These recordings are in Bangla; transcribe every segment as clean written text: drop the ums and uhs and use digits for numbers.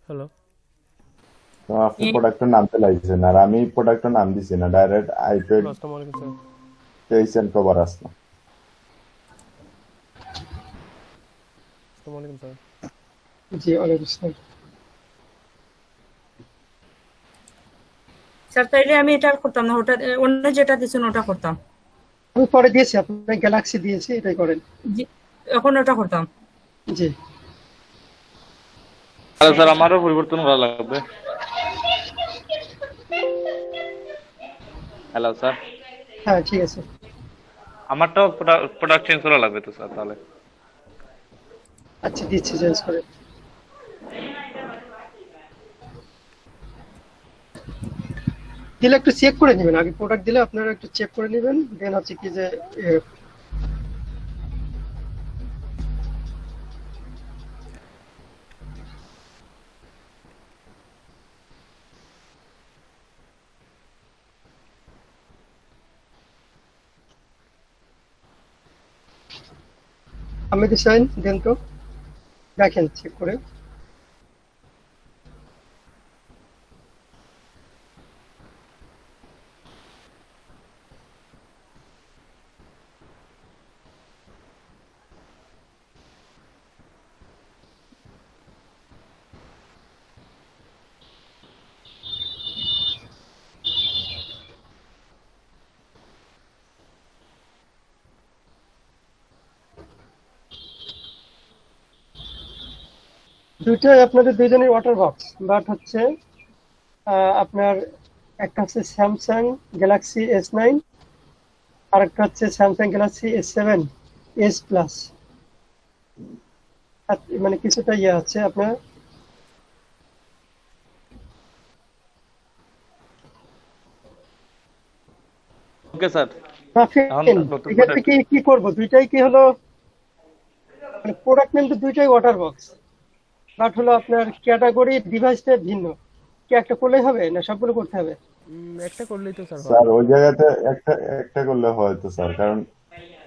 হ্যালো। তো আপনি প্রোডাক্টের নামতে লাগছেন আর আমি প্রোডাক্টের নাম দিছি না, ডাইরেক্ট আইপ্যাড হ্যালো, আসসালামু আলাইকুম স্যার। কেস এন্ড কভার আসলো। আসসালামু আলাইকুম স্যার। জি, ওয়ালাইকুম আসসালাম। স্যার তাইলে আমি এটা আর করতাম না, ওটা অন্য যেটা দিচ্ছেন ওটা করতাম। আমি পরে দিয়েছি, আপনার গ্যালাক্সি দিয়েছি, এটাই করেন। জি, এখন ওটা করতাম। জি। হ্যালো স্যার, আমারও পরিবর্তন করা লাগবে। হ্যালো স্যার, হ্যাঁ, ঠিক আছে। আমারটাও প্রোডাক্ট চেঞ্জ করা লাগবে তো স্যার তাহলে। আচ্ছা, দিচ্ছি চেঞ্জ করে। দিলে একটু চেক করে নেবেন, আগে প্রোডাক্ট দিলে আপনারা একটু চেক করে নেবেন, দেন হচ্ছে কি যে আমি ডিজাইন দেন তো, দেখেন চেক করে। দুইটাই আপনাদের দুইজনের ওয়াটার বক্স, বাট হচ্ছে আপনার একটা হচ্ছে স্যামসাং গ্যালাক্সি S9, আর একটা হচ্ছে Samsung Galaxy S7 S plus. মানে কিছুটা ইয়ে আছে আপনার। ওকে স্যার, না, এখন ফিন নতুন এক্ষেত্রে প্রোডাক্ট। কি কি করবো, দুইটাই কি হলো, মানে প্রোডাক্ট নেম তো দুইটাই ওয়াটার বক্স, বাট হলো আপনার ক্যাটাগরি ডিভাইসটা ভিন্ন। কি একটা করলেই হবে না সবগুলো করতে হবে? একটা করলেই তো স্যার হয়। স্যার ওই জায়গাতে একটা একটা করলে হয় তো স্যার, কারণ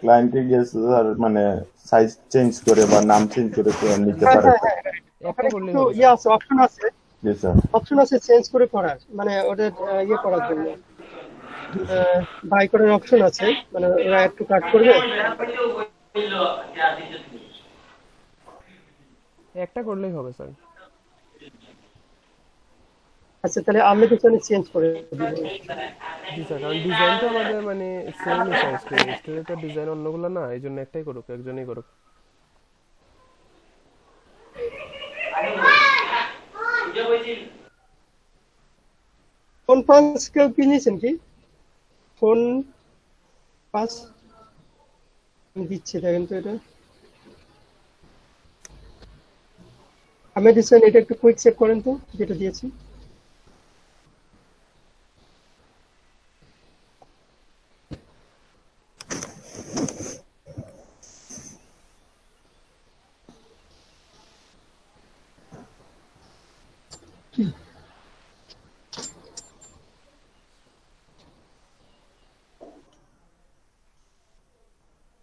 ক্লায়েন্টে গিয়েছে স্যার, মানে সাইজ চেঞ্জ করে বা নাম চেঞ্জ করে তো নিতে হ্যাঁ, পারে হ্যাঁ, তো। হ্যাঁ, হ্যাঁ। একটা ওখানে করলেই কিন্তু হবে ইয়ে স্যার। আছে, অপশন আছে। জি স্যার। অপশন আছে চেঞ্জ করে করার, মানে ওদের ইয়ে করার জন্য বাই করার অপশন আছে, মানে ওরা একটু কাট করবে। একটা করলেই হবে স্যার। আচ্ছা, তাহলে আমি পিছনে চেঞ্জ করে দিব। জি স্যার, কারণ ডিজাইন তো আমাদের মানে সেমই স্যার। স্টোরে তো ডিজাইন অন্যগুলো না, এই জন্য একটাই করুক, একজনই করুক। ফোন পাঁচ কেউ কিনেছেন কি? ফোন পাঁচ আমি দিচ্ছি, দেখেন তো এটা। আমি দিচ্ছেন, এটা একটু কুইক চেক করেন তো, যেটা দিয়েছি।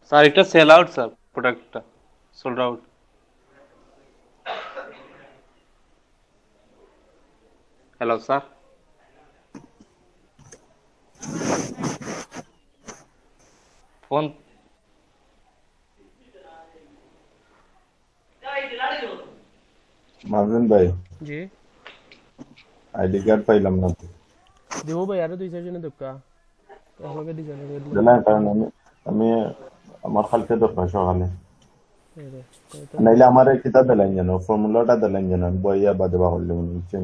স্যার এটা সেল আউট স্যার, প্রোডাক্টটা sold out. Hello sir, phone margin ভাই, জি আইডি কার্ড পাইলাম না তো। দেবো ভাই, আরো দুই চারজনে দোকা একলগে ডিজাইনের রেট লগে দিলাম, কারণ আমি আমার কালকে দরকার সকালে। এই রে, তাই তো। নাইলে আমার এই কিতা দিলেন যেন, ফর্মুলাটা দিলেন যেন, আমি বইয়া বাদে বাহলে মনে হচ্ছে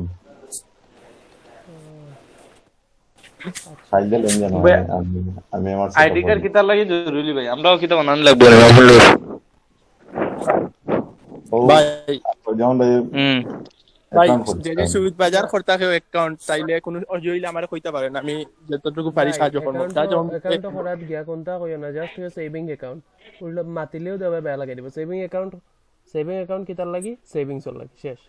আচ্ছা খাই দিলেন যেন। আমি আমি আমার সেটা আইডি কার্ড বলি। কিতার লাগে জরুরি ভাই, আমরাও কিতা বানান লাগবে না ও ভাই যেমন ভাই হুম। ভাই অ্যাকাউন্ট যে যে করতে সুবিধ বাজার করতে অ্যাকাউন্ট চাইলে কোনো অজইলে আমার কইতে পারেন, আমি যতটুকু পারি ভাই, সাহায্য করবো। যা যেমন অ্যাকাউন্ট করাত গিয়া কোনটা কইও না, জাস্ট সেভিং অ্যাকাউন্ট উল্টা মাতিলেও দেবে, বেয়া লাগাই দিব। সেভিং অ্যাকাউন্ট কিতার লাগি, সেভিংসর লাগি, শেষ।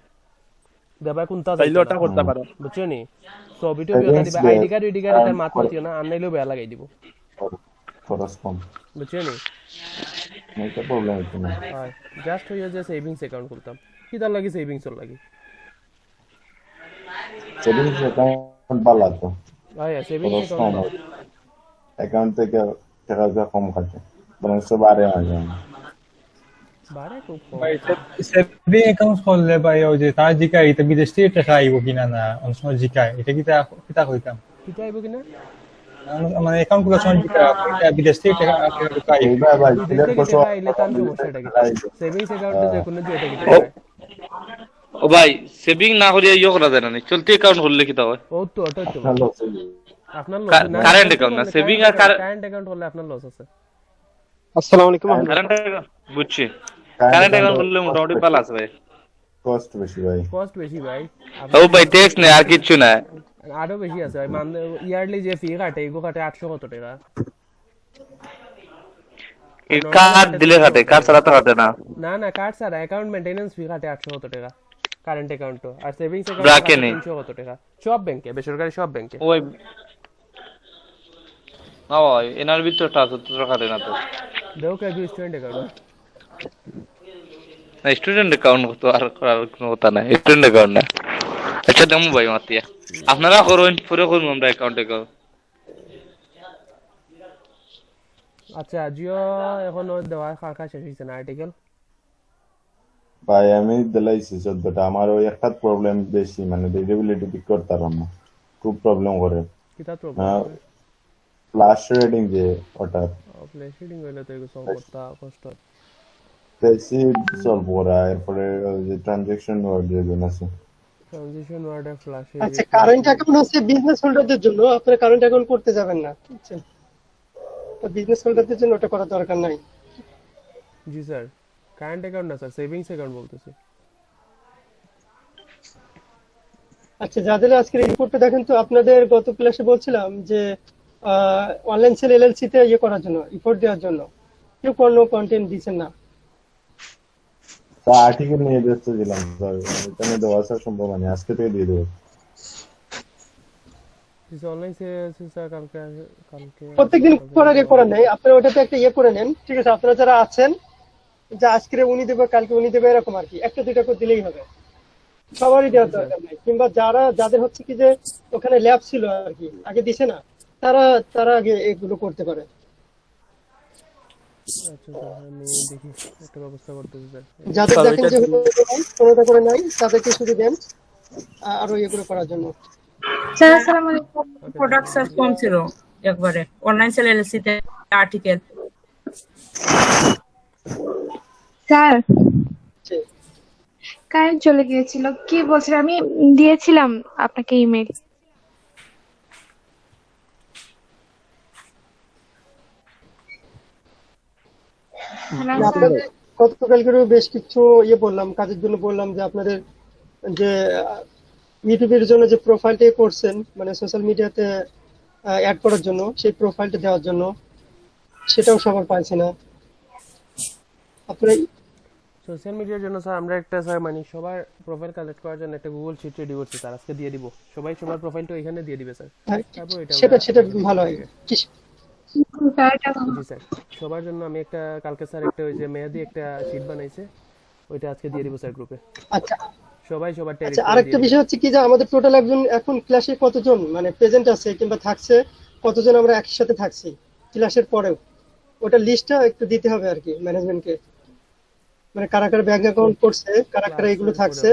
দেবা কোনটা চাইলে যাইতো না, ওটা করতে পারেন। বুঝছো নি? ছবিটো বিয়তা সেভিংস দিবা, আইডি কার্ড এটার মাত মাতিও না, আননাইলেও বেয়া লাগাই দিব, খরচ কম, বুঝছো নি? এটা প্রবলেম হচ্ছে না। হয়, জাস্ট হইয়া যে সেভিংস অ্যাকাউন্ট খুলতাম, কিতার লাগি সেভিংসর লাগি। সেভিংস অ্যাকাউন্ট ভালো তো, সেভিংস খরচ কম অ্যাকাউন্ট হয়। অ্যাকাউন্ট থেকে টাকা কম কাটে, বরং বাড়ে মাঝে মাঝে। বাড়ে খুব কম। ভাই সেভিং অ্যাকাউন্ট করলে ভাই ওই যে তার জিকায় এটা বিদেশ থেকে টাকা আইব কিনা না অনেক সময় জিকায় এটা কিতা কইতাম কিতা আইব কিনা মানে অ্যাকাউন্ট খোলার সময় জিকায় এটা বিদেশ থেকে টাকা আইব এইবার ভাই বিদেশ সিলেক্ট থেকে করছো টাকা আইলে তার সমস্যাটা কি সেভিংস অ্যাকাউন্টে যে কোনো যে এটা কি ও ও ভাই সেভিং না করিয়া ইয়ে করা যায় না চলতি অ্যাকাউন্ট খুললে কি তা হয় ও তো ওটাই তো ভালো আপনার কারেন্ট অ্যাকাউন্ট না সেভিং আর কারেন্ট অ্যাকাউন্ট হলে আপনার লস আছে। আসসালামু আলাইকুম কারেন্ট বুঝছি কারেন্ট অ্যাকাউন্ট খুললে মোটামুটি ভালো আছে ভাই। কস্ট বেশি ভাই। কস্ট বেশি ভাই, ও ভাই ট্যাক্স নেই আর কিছু না। আরো বেশি আছে ভাই, মানে ইয়ারলি যে ফি কাটে এগো কাটে 800 কত টাকা। কার্ড দিলে কাটে, কার্ড ছাড়া তো কাটে না। না না কার্ড ছাড়া অ্যাকাউন্ট মেইনটেনেন্স ফি কাটে 800 কত টাকা কারেন্ট অ্যাকাউন্ট, আর সেভিংস অ্যাকাউন্ট ব্রাকে নেই 300 কত টাকা সব ব্যাংকে, বেসরকারি সব ব্যাংকে। ওই না ভাই এনার ভিতর টাকা তো কাটে না তো। দেখো কে স্টুডেন্ট অ্যাকাউন্ট না স্টুডেন্ট অ্যাকাউন্ট তো আর করার কোনো কথা নাই, স্টুডেন্ট অ্যাকাউন্ট না। আচ্ছা দেমু ভাই মাতিয়া আপনারা করুন, পরে করুন আমরা অ্যাকাউন্ট অ্যাকাউন্ট। আচ্ছা জিও এখন ওর দেওয়া কাকা শেষ হয়েছে না আর্টিকেল। ভাই আমি দিলাইছি 14টা, আমার ওই একটা প্রবলেম বেশি, মানে রিডেবিলিটি ঠিক করতে পারলাম না, খুব প্রবলেম করে। কিতা প্রবলেম ফ্ল্যাশ রেডিং যে ওটা প্লে শিডিং হইলে তো এগুলো সলভ করতে কষ্ট হয়। বেশি সলভ করা, এরপরে ওই যে ট্রানজাকশন ওয়ার্ড যেগুলো আছে। ট্রানজিশন ওয়ার্ডে ফ্ল্যাশে আচ্ছা, কারেন্ট অ্যাকাউন্ট হচ্ছে বিজনেস হোল্ডারদের জন্য, আপনারা কারেন্ট অ্যাকাউন্ট করতে যাবেন না, বুঝছেন? তো বিজনেস হোল্ডারদের জন্য ওটা করার দরকার নাই। জি স্যার, কারেন্ট অ্যাকাউন্ট না স্যার, সেভিংস অ্যাকাউন্ট বলতেছি। আচ্ছা, যাদের আজকের রিপোর্টটা দেখেন তো, আপনাদের গত ক্লাসে বলছিলাম যে অনলাইন সেল এলএলসি তে ইয়ে করার জন্য, রিপোর্ট দেওয়ার জন্য কেউ কোনো কন্টেন্ট দিচ্ছেন না। তো আর্টিকেল নিয়ে ব্যস্ত ছিলাম স্যার, এখানে দেওয়া স্যার সম্ভব মানে আজকে থেকে দিয়ে দেবো। অনলাইন স্যার কালকে প্রত্যেকদিন করার ইয়ে করার নেই, আপনারা ওটাতে একটা ইয়ে করে নেন, ঠিক আছে? আপনারা যারা আছেন যে আজকে উনি দেবে কালকে উনি দেবে এরকম আর কি, একটা দুইটা করে দিলেই হবে, সবারই দেওয়ার দরকার নেই। কিংবা যাদের হচ্ছে কি যে ওখানে ল্যাব ছিল আর কি, আগে দিছে না, তারা আগে এগুলো করতে পারে। আচ্ছা স্যার আমি দেখি একটা ব্যবস্থা করতেছি স্যার। যাদের দেখেন যে কোনোটা করে নাই তাদেরকে শুধু দেন আরো এগুলো করার জন্য। স্যার আসসালামু আলাইকুম। প্রোডাক্ট স্যার কম ছিল একবারে অনলাইন সেল এলসি তে আর্টিকেল। স্যার কারেন্ট চলে গিয়েছিল, কি বলছেন? আমি দিয়েছিলাম আপনাকে ইমেল। আপনাদের গতকালকেরও বেশ কিছু ইয়ে বললাম, কাজের জন্য বললাম যে আপনাদের যে ইউটিউবের জন্য যে প্রোফাইলটা করছেন, মানে সোশ্যাল মিডিয়াতে অ্যাড করার জন্য, সেই প্রোফাইলটা দেওয়ার জন্য, সেটাও সবার পাইছে না। আপনারা সোশ্যাল মিডিয়ার জন্য স্যার আমরা একটা স্যার মানে সবার প্রোফাইল কালেক্ট করার জন্য একটা গুগল শিট রেডি করছি স্যার, আজকে দিয়ে দিব। সবাই সবার প্রোফাইলটা এখানে দিয়ে দিবে স্যার। তারপর সেটা ভালো হয়। জি স্যার, সবার জন্য আমি একটা কালকে স্যার একটা ওই যে মেয়াদি একটা শিট বানাইছে, ওইটা আজকে দিয়ে দিব স্যার গ্রুপে। আচ্ছা সবাই সবার আচ্ছা, টেলিগ্রামে আরেকটা বিষয় হচ্ছে কি যে আমাদের টোটাল এখন ক্লাসে কতজন মানে প্রেজেন্ট আছে কিংবা থাকছে, কতজন আমরা একসাথে থাকছি ক্লাসের পরেও, ওটা লিস্টটা একটু দিতে হবে আর কি ম্যানেজমেন্টকে, মানে কারা কারা ব্যাংক অ্যাকাউন্ট করছে, কারা কারা এগুলো থাকছে,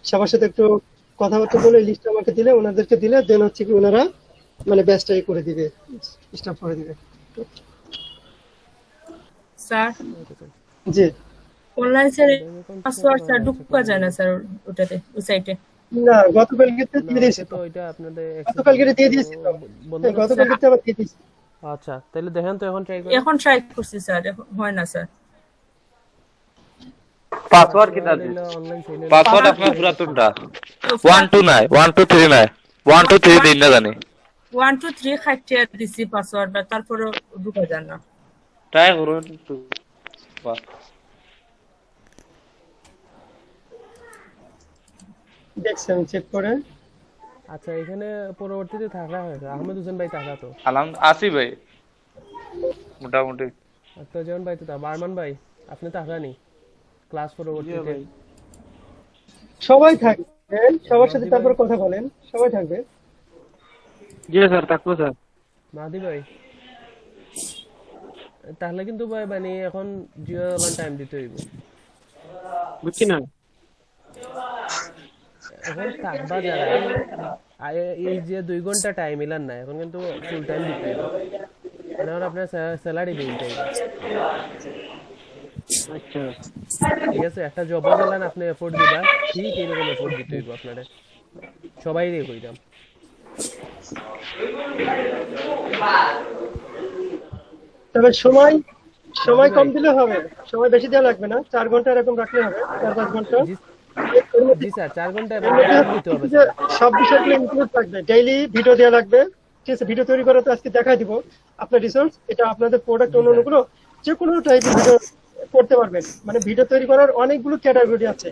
সবার সাথে একটু কথাবার্তা বলে লিস্ট আমাকে দিলে, ওনাদেরকে দিলে দেন হচ্ছে কি ওনারা মানে ব্যাচটাই করে দিবে, স্টাফ করে দিবে। স্যার জি অনলাইন সেল পাসওয়ার্ড স্যার ঢুকা যায় না স্যার ওটাতে, ওই সাইটে। না, গতকালকে দিয়ে দিয়েছি তো ওইটা আপনাদের গতকালকে দিয়ে দিয়েছি তো, গতকালকে আবার দিয়ে দিয়েছি। আচ্ছা তাহলে দেখেন তো এখন ট্রাই করেন। এখন ট্রাই করছি স্যার, এখন হয় না স্যার। পাসওয়ার্ড কি দাও? অনলাইন সেল পাসওয়ার্ড আপনার পুরাতনটা 129 123 নাই 123 দিন না জানি 1 2 3 খাইতে দিছি পাসওয়ার্ড, তারপরে ঢুকা যায় না। ট্রাই করুন একটু। বাহ দেখছি আমি চেক করে। আচ্ছা এখানে পরবর্তীতে থাকা হয়েছে আহমেদ হোসেন ভাই থাকা তো আসি ভাই মোটামুটি। একটা যেমন ভাই তো বারমান ভাই আপনি থাকা নি ক্লাস পরবর্তীতে সবাই থাকে। সবার সাথে তারপর কথা বলেন, সবাই থাকবে। জি স্যার, থাকবো স্যার। মাহাদি ভাই, তাহলে কিন্তু ভাই মানে এখন জিও টাইম দিতে হইব। বুঝছি না। এখন থাকবা যারা এই যে 2 ঘন্টা টাইম ইলান না, এখন কিন্তু ফুল টাইম দিতে হইব। মানে এখন আপনার স্যালারি দিতে হইব। আচ্ছা ঠিক আছে, একটা জব গেলেন আপনি এফোর্ট দিবা, ঠিক এরকম এফোর্ট দিতে হইব আপনারে, সবাই রে কইরাম। তবে সময় সময় কম দিলে হবে, সময় বেশি দেওয়া লাগবে না, 4 ঘন্টা এরকম রাখলে হবে, 4-5 ঘন্টা। জি স্যার, 4 ঘন্টা এর মধ্যে দিতে হবে যে স্যার। সব বিষয়গুলো ইনক্লুড থাকবে। ডেইলি ভিডিও দেওয়া লাগবে, ঠিক আছে? ভিডিও তৈরি করা তো আজকে দেখাই দিব আপনার রিসোর্স, এটা আপনাদের প্রোডাক্ট অন্যগুলো যে কোনো টাইপের ভিডিও করতে পারবেন। মানে ভিডিও তৈরি করার অনেকগুলো ক্যাটাগরি আছে,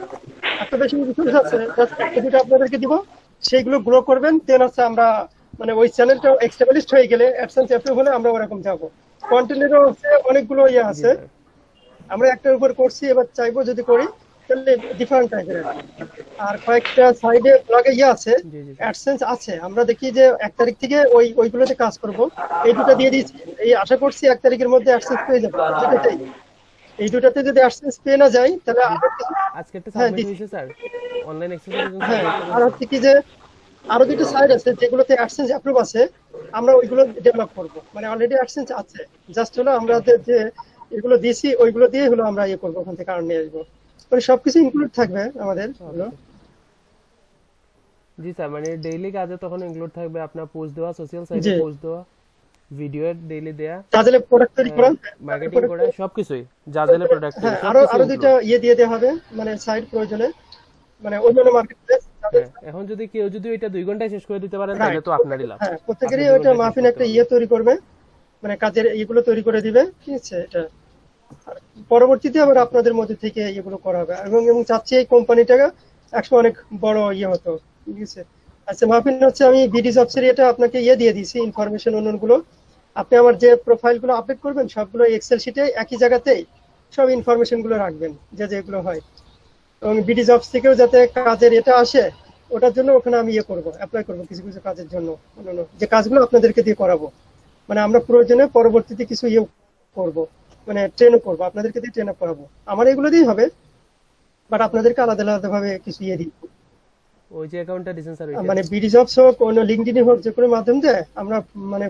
এত বেশি রিসোর্স আছে, জাস্ট একটা দুটো আপনাদেরকে দিব, সেইগুলো গ্রো করবেন। দেন হচ্ছে আমরা মানে ওই চ্যানেলটা এস্টাবলিশড হয়ে গেলে, অ্যাডসেন্স অ্যাপ্রুভ হলে আমরা ওরকম যাবো। কন্টেন্টেরও হচ্ছে অনেকগুলো ইয়ে আছে, আমরা একটার উপর করছি, এবার চাইবো যদি করি তাহলে ডিফারেন্ট টাইপের। আর কয়েকটা সাইডে ব্লগে ইয়ে আছে, অ্যাডসেন্স আছে, আমরা দেখি যে 1 তারিখ থেকে ওইগুলোতে কাজ করব। এই দুটো দিয়ে দিয়েছি, এই আশা করছি 1 তারিখের মধ্যে অ্যাডসেন্স পেয়ে যাবো। যেটাতেই এই দুটাতে যদি অ্যাডসেন্স পেয়ে না যায় তাহলে আজকে একটা হ্যাঁ সাবমিট হইছে স্যার, অনলাইন এক্সারসাইজ হ্যাঁ। আর হচ্ছে কি যে আরো দুটো সাইড আছে যেগুলোতে অ্যাডসেন্স অ্যাপ্রুভ আছে, আমরা ওইগুলো ডেভেলপ করব। মানে অলরেডি অ্যাডসেন্স আছে, জাস্ট হলো আমরা যে এগুলো দিয়েছি ওইগুলো দিয়ে হলো আমরা ইয়ে করবো, ওখান থেকে আর্ন নিয়ে আসবো। মানে সবকিছু ইনক্লুড থাকবে আমাদের এগুলো। জি স্যার, মানে ডেইলি কাজে তখন ইনক্লুড থাকবে আপনার পোস্ট দেওয়া, সোশ্যাল সাইটে জি। পোস্ট দেওয়া, ভিডিও ডেইলি দেয়া, তাহলে প্রোডাক্ট তৈরি করা, মার্কেটিং করা, সবকিছুই জাজেলে প্রোডাক্ট। হ্যাঁ, আরো দুইটা ইয়ে দিয়ে দেওয়া হবে, মানে সাইট প্রয়োজনে, মানে অন্যান্য মার্কেট প্লেস। এখন যদি কেউ যদি এটা 2 ঘন্টায় শেষ করে দিতে পারেন তাহলে তো আপনারই লাভ। হ্যাঁ, প্রত্যেকেরই ওইটা মাফিন একটা ইয়ে তৈরি করবে, মানে কাজের ইয়েগুলো তৈরি করে দিবে, ঠিক আছে? এটা আর পরবর্তীতে আবার আপনাদের মধ্যে থেকে এগুলো করা হবে, এবং চাচ্ছি এই কোম্পানিটা একসময় অনেক বড় ইয়ে হতো, ঠিক আছে? আচ্ছা মাহফিন, হচ্ছে আমি বিডি জবসের এটা আপনাকে ইয়ে দিয়ে দিয়েছি, ইনফরমেশন অন্যগুলো। আপনি আমার যে প্রোফাইলগুলো আপডেট করবেন সবগুলো এক্সেল শিটে একই জায়গাতেই সব ইনফরমেশন গুলো রাখবেন, যেগুলো হয়। এবং বিডি জবস থেকেও যাতে কাজের এটা আসে, ওটার জন্য ওখানে আমি ইয়ে করবো, অ্যাপ্লাই করবো কিছু কিছু কাজের জন্য, অন্যান্য যে কাজগুলো আপনাদেরকে দিয়ে করাবো। মানে আমরা প্রয়োজনে পরবর্তীতে কিছু ইয়ে করবো, মানে ট্রেনও করবো, আপনাদেরকে দিয়ে ট্রেন আপ করাবো। আমার এগুলো দিয়েই হবে, বাট আপনাদেরকে আলাদা আলাদা ভাবে কিছু ইয়ে দিই। ওই যে অ্যাকাউন্টটা দিবেন স্যার, মানে বিডি জবস হোক, অন্য লিঙ্কডিনে হোক, যে কোনো মাধ্যম দিয়ে আমরা মানে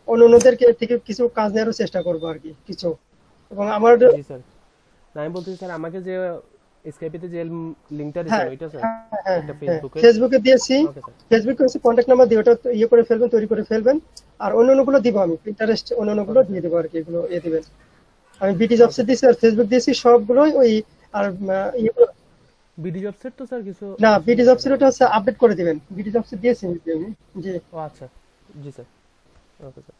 অন্যদেরকে থেকে কিছু কাজ নেওয়ারও চেষ্টা করবো আর কি কিছু। এবং আমার জি স্যার, আমি বলতেছি স্যার, আমাকে যে স্কাইপেতে যে লিংকটা দিছেন ওইটা স্যার, একটা ফেসবুকে দিয়েছি, ফেসবুকে হচ্ছে কন্ট্যাক্ট নাম্বার দিয়ে ওটা ইয়ে করে ফেলবেন, তৈরি করে ফেলবেন। আর অন্যগুলো দিব আমি, পিন্টারেস্ট অন্যগুলো দিয়ে দেবো আর কি, এগুলো ইয়ে দিবেন। আমি বিডি জবসে দিয়েছি আর ফেসবুক দিয়েছি, সবগুলোই ওই। আর ইয়েগুলো বিডি জবসের তো স্যার কিছু না, বিডি জবসের ওটা হচ্ছে আপডেট করে দিবেন, বিডি জবসে দিয়েছি আমি। জি। ও আচ্ছা, জি স্যার, ওকে স্যার।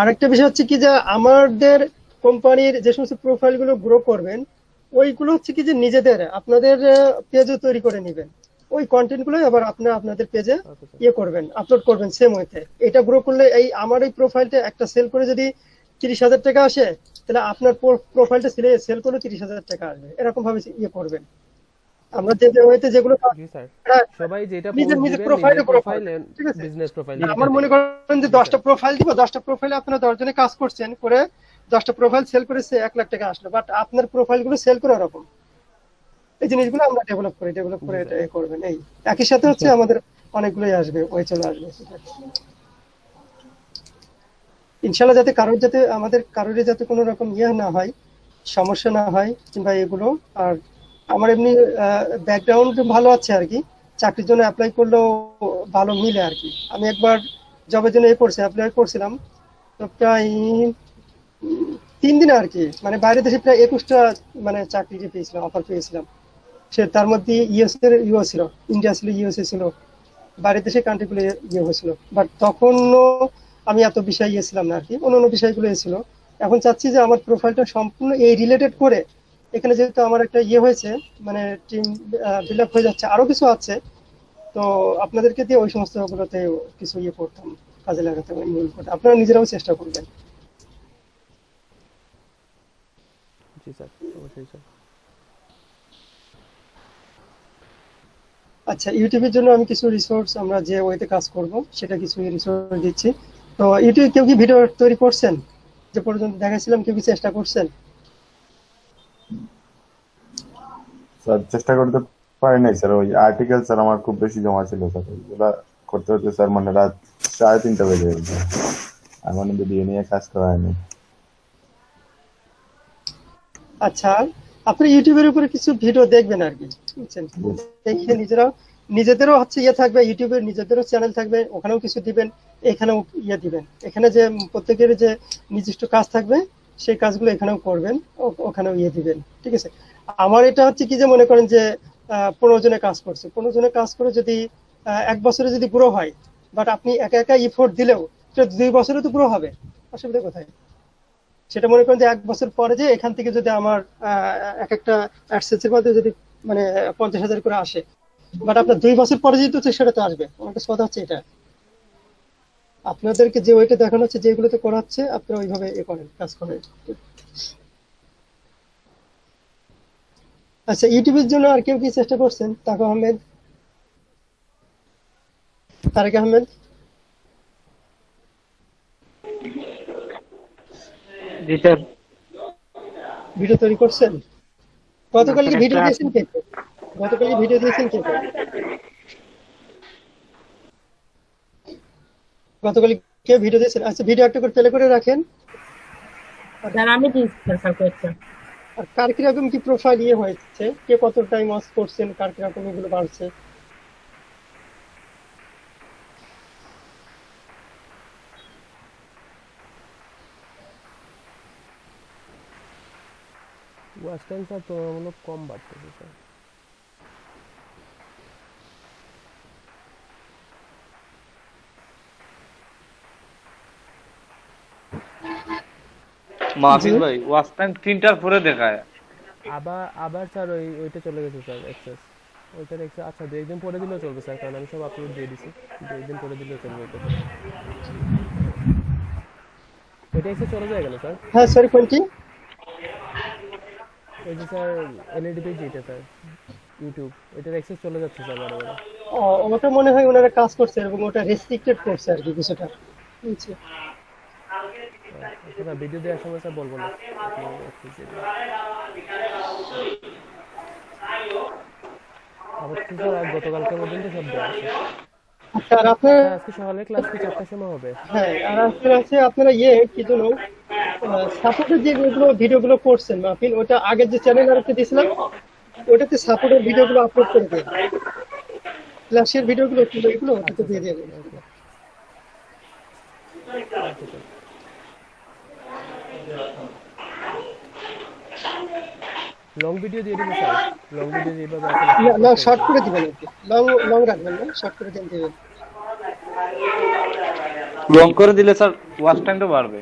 আরেকটা বিষয় হচ্ছে কি যে আমাদের কোম্পানির যে সমস্ত প্রোফাইলগুলো গ্রো করবেন, ওইগুলো হচ্ছে কি যে নিজেদের আপনাদের পেজে তৈরি করে নেবেন, ওই কন্টেন্টগুলোই আবার আপনাদের পেজে ইয়ে করবেন, আপলোড করবেন সেম ওয়েতে। এটা গ্রো করলে এই আমার এই প্রোফাইলটা একটা সেল করে যদি 30,000 টাকা আসে, তাহলে আপনার প্রোফাইলটা সেল করলে 30,000 টাকা আসবে, এরকম ভাবে ইয়ে করবেন। আমরা যে ওয়েতে যেগুলো সবাই যেটা নিজের নিজের প্রোফাইলে প্রোফাইল, ঠিক আছে? Business profile. আমার মনে করেন যে 10টা প্রোফাইল দিব, 10টা প্রোফাইলে আপনারা 10 জনে কাজ করছেন, করে 10টা প্রোফাইল সেল করেছে 1 লাখ টাকা আসলো, বাট আপনার প্রোফাইলগুলো সেল করে এরকম এই জিনিসগুলো আমরা ডেভেলপ করে এটা করবেন। এই একই সাথে হচ্ছে আমাদের অনেকগুলোই আসবে, ওই চলে আসবে ইনশাআল্লাহ, যাতে কারোর যাতে কোনো রকম ইয়ে না হয়, সমস্যা না হয় কিংবা এগুলো। আর আমার এমনি ব্যাকগ্রাউন্ড ভালো আছে আর কি, চাকরির জন্য অ্যাপ্লাই করলেও ভালো মিলে আর কি। আমি একবার জবের জন্য অ্যাপ্লাই করছিলাম, তো প্রায় 3 দিনে আর কি, মানে বাইরে দেশে প্রায় 21টা মানে চাকরি পেয়েছিলাম, অফার পেয়েছিলাম। সে তার মধ্যে ইউএস ছিল, ইন্ডিয়া ছিল, ইউএসএ ছিল, বাইরের দেশে কান্ট্রিগুলো ইয়ে হয়েছিল। বাট তখনও আমি এত বিষয় ছিলাম না আর কি, অন্য বিষয়গুলো ছিল। এখন চাচ্ছি যে আমার প্রোফাইলটা সম্পূর্ণ এই রিলেটেড করে, এখানে যেহেতু আমার একটা ইয়ে হয়েছে, মানে টিম বিল্ড আপ হয়ে যাচ্ছে, আরো কিছু আছে, তো আপনাদেরকে দিয়ে ওই সমস্ত গুলোতে কিছু ইয়ে করতাম, কাজে লাগাতে, ইনভলভ করতাম। আপনারা নিজেরাও চেষ্টা করবেন। জি স্যার, অবশ্যই স্যার। আচ্ছা, ইউটিউবের জন্য আমি কিছু রিসোর্স, আমরা যে ওয়েতে কাজ করব সেটা কিছু রিসোর্স দিচ্ছি। তো ইউটিউবে কেউ কি ভিডিও তৈরি করছেন? যে পর্যন্ত দেখাইছিলাম, কেউ কি চেষ্টা করছেন? স্যার চেষ্টা করতে পারি নাই স্যার, ওই আর্টিকেল স্যার আমার খুব বেশি জমা ছিল স্যার, ওইগুলা করতে করতে স্যার মানে রাত 3:30 বেজে গেছে, আর মানে ভিডিও নিয়ে কাজ করা হয়নি। আচ্ছা, আপনি ইউটিউবের উপরে কিছু ভিডিও দেখবেন আর কি, বুঝছেন? দেখে নিজেদেরও হচ্ছে ইয়ে থাকবে, ইউটিউবের নিজেদেরও চ্যানেল থাকবে, ওখানেও কিছু দিবেন, এখানেও ইয়ে দিবেন। এখানে যে প্রত্যেকের যে নির্দিষ্ট কাজ থাকবে সেই কাজগুলো এখানেও করবেন, ওখানেও ইয়ে দিবেন, ঠিক আছে? আমার এটা হচ্ছে কি, যে মনে করেন যে 15 জনে কাজ করছে, 15 জনে কাজ করে যদি 1 বছরে যদি গ্রো হয়, বাট আপনি একা একা ইফোর্ট দিলেও সেটা 2 বছরে তো গ্রো হবে, অসুবিধা কোথায়? সেটা মনে করেন যে 1 বছর পরে যে এখান থেকে যদি আমার এক একটা অ্যাডসেন্সের মধ্যে যদি মানে 50,000 করে আসে, বাট আপনার 2 বছর পরে যদি তো সেটা তো আসবে। আমার কাছে কথা হচ্ছে এটা, আপনাদেরকে যে ওইটা দেখানো হচ্ছে, যেগুলোতে করা হচ্ছে আপনারা ওইভাবে এ করেন, কাজ করেন। আচ্ছা, ইউটিউবের জন্য আর কেউ কি চেষ্টা করছেন? তারেক আহমেদ জি স্যার। ভিডিও তৈরি করছেন? গতকালকে ভিডিও দিয়েছেন কে? গতকালকে ভিডিও দিয়েছেন কে? গতকাল কে ভিডিও দিয়েছেন? আচ্ছা, ভিডিও একটা করে প্লে করে রাখেন। স্যার আমি দিচ্ছি স্যার কয়েকটা। আর কার কিরকম কি প্রোফাইল ইয়ে হয়েছে, কে কত টাইম ওয়াচ করছেন, কার কিরকম এগুলো বাড়ছে। ওয়াচ টাইম স্যার তুলনামূলক কম বাড়তেছে স্যার। মাহফিজ ভাই ওয়াচ টাইম 3টার পরে দেখায়। আবার স্যার ওইটা চলে গেছে স্যার, এক্সেস ওইটার এক্সেস। আচ্ছা 2 একদিন পরে দিলেও চলবে স্যার, কারণ আমি সব আপলোড দিয়ে দিছি। 2 একদিন পরে দিলেও চলবে ওইটাতে। ওইটা এক্সেস চলে যায় কেন স্যার? হ্যাঁ সরি, কোনটি? ওই যে স্যার এলইডি পেজ, এটা স্যার ইউটিউব, এটার অ্যাক্সেস চলে যাচ্ছে স্যার বারে বারে। ওটা মনে হয় ওনারা কাজ করছে এবং ওটা রেস্ট্রিক্টেড করছে আর কি কিছুটা, বুঝছি। আচ্ছা ভিডিও দেওয়ার সময় স্যার বলবো না, আপনি access দিয়ে দিন। আপাতত স্যার আর গতকালকে পর্যন্ত সব দেওয়া আছে। আচ্ছা, আর আপনার স্যার আজকে সকালে ক্লাস কি 4টার সময় হবে? হ্যাঁ, আর আপনার আছে আপনারা কি জন্য সাপোর্টের যে ভিডিওগুলো করছেন মাহফিল, ওটা আগের যে চ্যানেল আর একটা দিয়েছিলাম, ওটাতে সাপোর্টের ভিডিওগুলো আপলোড করে দেন। ক্লাসের ভিডিওগুলো এগুলো ওটাতে দিয়ে দেবেন। লং ভিডিও দিয়ে দিন স্যার, লং ভিডিও যেভাবে না, শর্ট করে দিবেন আর কি, লং রাখবেন না, শর্ট করে দিবেন। লং করে দিলে স্যার ওয়াচ টাইমটা বাড়বে।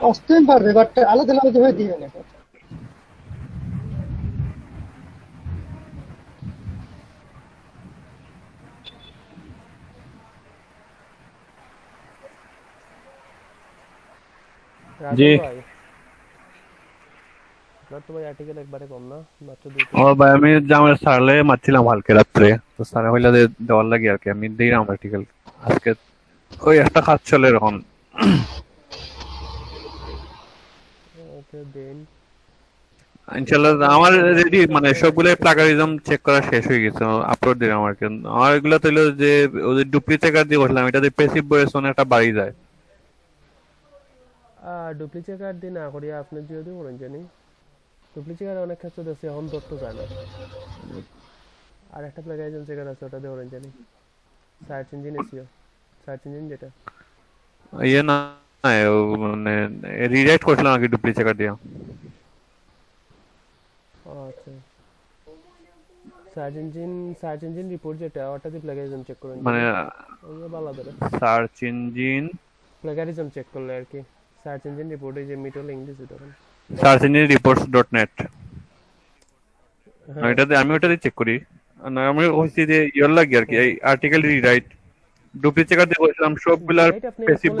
অস্টেন পারবে, বাট আলাদা আলাদা হয়ে দিবেন এখন। জি আপনার তো ভাই আর্টিকেল একবারে কম না, মাত্র 2। ও ভাই আমি জামার সারলে মারছিলাম হালকে রাত্রে, তো সারা হইলা দেওয়ার লাগে আর কি, আমি দিলাম আর্টিকেল আজকে ওই একটা কাজ চলে এখন। ওকে দেন ইনশাআল্লাহ আমার রেডি, মানে সবগুলো প্লাগারিজম চেক করা শেষ হয়ে গেছে, আপলোড দিলাম আর কি। আমার এগুলো তো হলো যে ওই ডুপ্লিকেট দিয়ে বসলাম, এটাতে প্যাসিভ ভয়েস অনেকটা বাড়ি যায়। ডুপ্লিকেট কার্ড দিয়ে না করিয়া আপনি যদি বলেন জানি ডুপ্লিকেট অনেক ক্ষেত্রে দেখছি এখন ধরতে চায় না। আর একটা প্লাগারিজম চেকার আছে, ওটা দিয়ে বলেন জানি search engine SEO, search engine যেটা ইয়ে না মানে রিরাইট করছিলাম আর কি ডুপ্লিকেট দিয়ে। আচ্ছা সার্চ ইঞ্জিন রিপোর্ট যেটা, ওটা দিয়ে প্লাগারিজম চেক করেন মানে ওই ভালো ধরে সার্চ ইঞ্জিন প্লাগারিজম চেক করলে আর কি। সার্চ ইঞ্জিন রিপোর্টে যে মিটো লিংক দিছি তখন সার্চ ইঞ্জিন রিপোর্টস.net, এটাতে আমি ওটাতে চেক করি না, আমি হইছে যে ইয়ার লাগি আর কি এই আর্টিকেল রিরাইট ডুপ্লিকেট দিয়ে বলছিলাম সবগুলার প্যাসিভ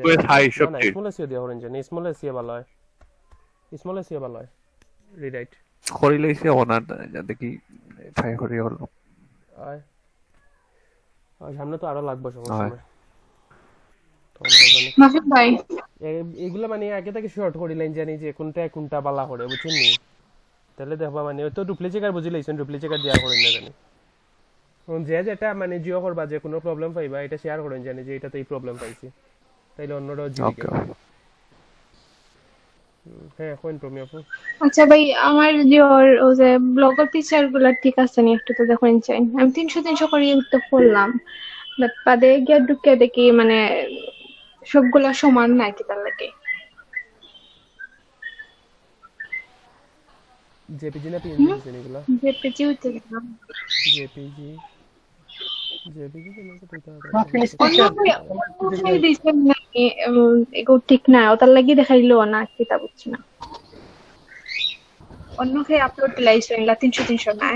ভয়েস হাই সব ঠিক। স্মল এসিও দিয়ে হরেন জানি, স্মল এসিও ভালো হয়, স্মল এসিও ভালো হয় রিরাইট করি লইছে ওনা দেখি ট্রাই করি হলো আর আর সামনে তো আরো লাগবে সমস্যা হয়। নাই তখন লাগবে না। মাসুদ ভাই এগুলা মানে আগে থেকে শর্ট করিলেন জানি যে কোনটা বালা করে বুঝছেন নি তাহলে দেখবা মানে ওই তো ডুপ্লিকেট বুঝি লাইছেন ডুপ্লিকেট দেওয়া করেন না জানি এখন যে যেটা মানে জিও করবা যে কোনো প্রবলেম পাইবা এটা শেয়ার করেন জানি যে এটাতে এই প্রবলেম পাইছি তাইলে অন্যরাও জিবি ওকে হ্যাঁ কোন প্রবলেম আপু আচ্ছা ভাই আমার যে ও যে ব্লগার পিকচার গুলা ঠিক আছে নি একটু তো দেখেন চাই আমি 300 করে তো করলাম বাট বাদে গিয়ে ঢুকে দেখি মানে সবগুলা সমান না কি তার লাগে জেপিজি না পিএনজি দিছেন এগুলা যে পেজি হইতে গেলাম জেপিজি জেপিজি কেন তো এটা মাফিন অন্য স্পিকার ভাই দিছেন না এগো ঠিক না ওটার লাগি দেখাইলো না কি তা বুঝছি না অন্য ভাই আপলোড দিলাইছেন লা 300 না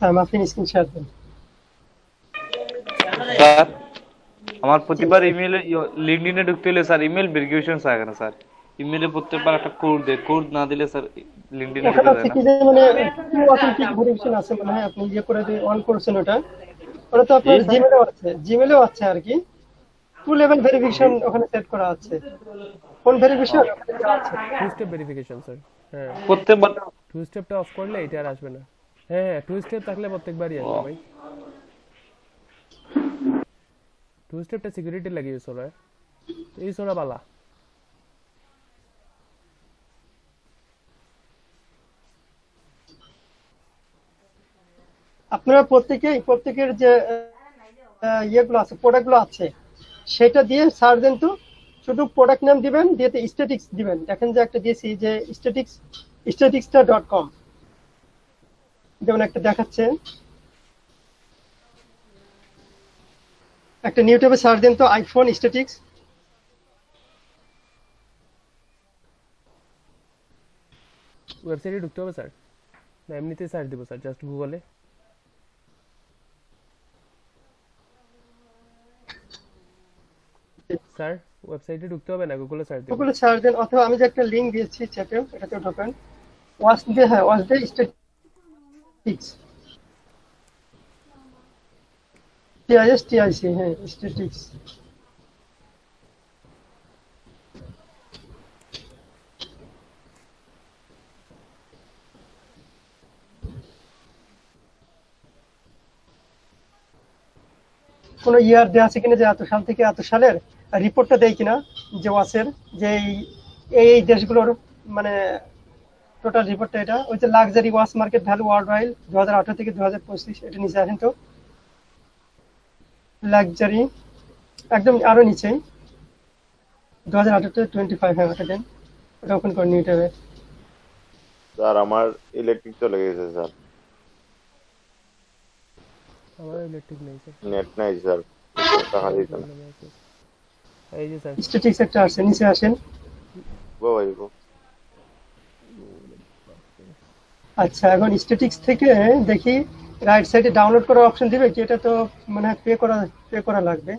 মাফিন স্ক্রিন শেয়ার দেন। স্যার আমার প্রতিবার ইমেলে লিঙ্কডইনে ঢুকতে হলে স্যার ইমেল ভেরিফিকেশন চায় না স্যার ইমেলে প্রত্যেকবার একটা কোড দেয় কোড না দিলে স্যার লিঙ্কডইনে ওখানে ঢুকে আছে যায় কি না যে মানে টু অথেন্টিক ভেরিফিকেশন আছে মানে হ্যাঁ আপনি ইয়ে করে দিয়ে অন করছেন ওটা তো আপনার জিমেলেও আছে আর কি টু লেভেল ভেরিফিকেশন ওখানে সেট করা আছে কোন verification two step verification sir হ্যাঁ প্রত্যেকবার টু স্টেপটা অফ করলে এটা আর আসবে না হ্যাঁ হ্যাঁ টু স্টেপ থাকলে প্রত্যেকবারই আসবে ভাই টু স্টেপটা সিকিউরিটি লাগে ইউজ হয় তো এই সোনা বালা আপনারা প্রত্যেকের যে ইয়েগুলো আছে প্রোডাক্টগুলো আছে সেটা দিয়ে সার্চ দেন তো শুধু প্রোডাক্ট নাম দিবেন দিয়ে স্ট্যাটিক্স দিবেন দেখেন যে একটা দিয়েছি যে staticsটা.com যেমন একটা দেখাচ্ছে একটা নিউ ট্যাবে সার্চ দেন তো আইফোন স্ট্যাটিক্স ওয়েবসাইটে ঢুকতে হবে স্যার না এমনিতেই সার্চ দিব স্যার জাস্ট গুগলে স্যার ওয়েবসাইটে ঢুকতে হবে না গুগলে সার্চ দিব গুগলে সার্চ দেন অথবা আমি যে একটা লিংক দিয়েছি চ্যাটে এটাতে ঢোকেন ওয়াচ দে স্ট্যাটিক্স টিআইসি হ্যাঁ স্ট্যাটিক্স কোনো ইয়ার দেওয়া আছে কিনা যে এত সাল থেকে এত সালের রিপোর্টটা দেয় কিনা যে ওয়াসের যে এই দেশগুলোর মানে টোটাল রিপোর্টটা এটা ওই যে luxury watch market value world wide 2018 থেকে 2025 এটা নিচে আসেন তো লাক্সারি একদম আরো নিচে 2018 থেকে 25 হ্যাঁ ওটা দেন ওটা ওপেন করে নিউ ট্যাবে স্যার আমার ইলেকট্রিক চলে গেছে স্যার আমার ইলেকট্রিক নেই স্যার নেট নাই স্যার টাকা দিতে না এই যে স্যার স্ট্যাটিক্স একটা আসছে নিচে আসেন গো ভাই গো আচ্ছা এখন স্ট্যাটিক্স থেকে দেখি রাইট সাইডে ডাউনলোড করার অপশন দিবে কি এটা তো মানে পে করা লাগবে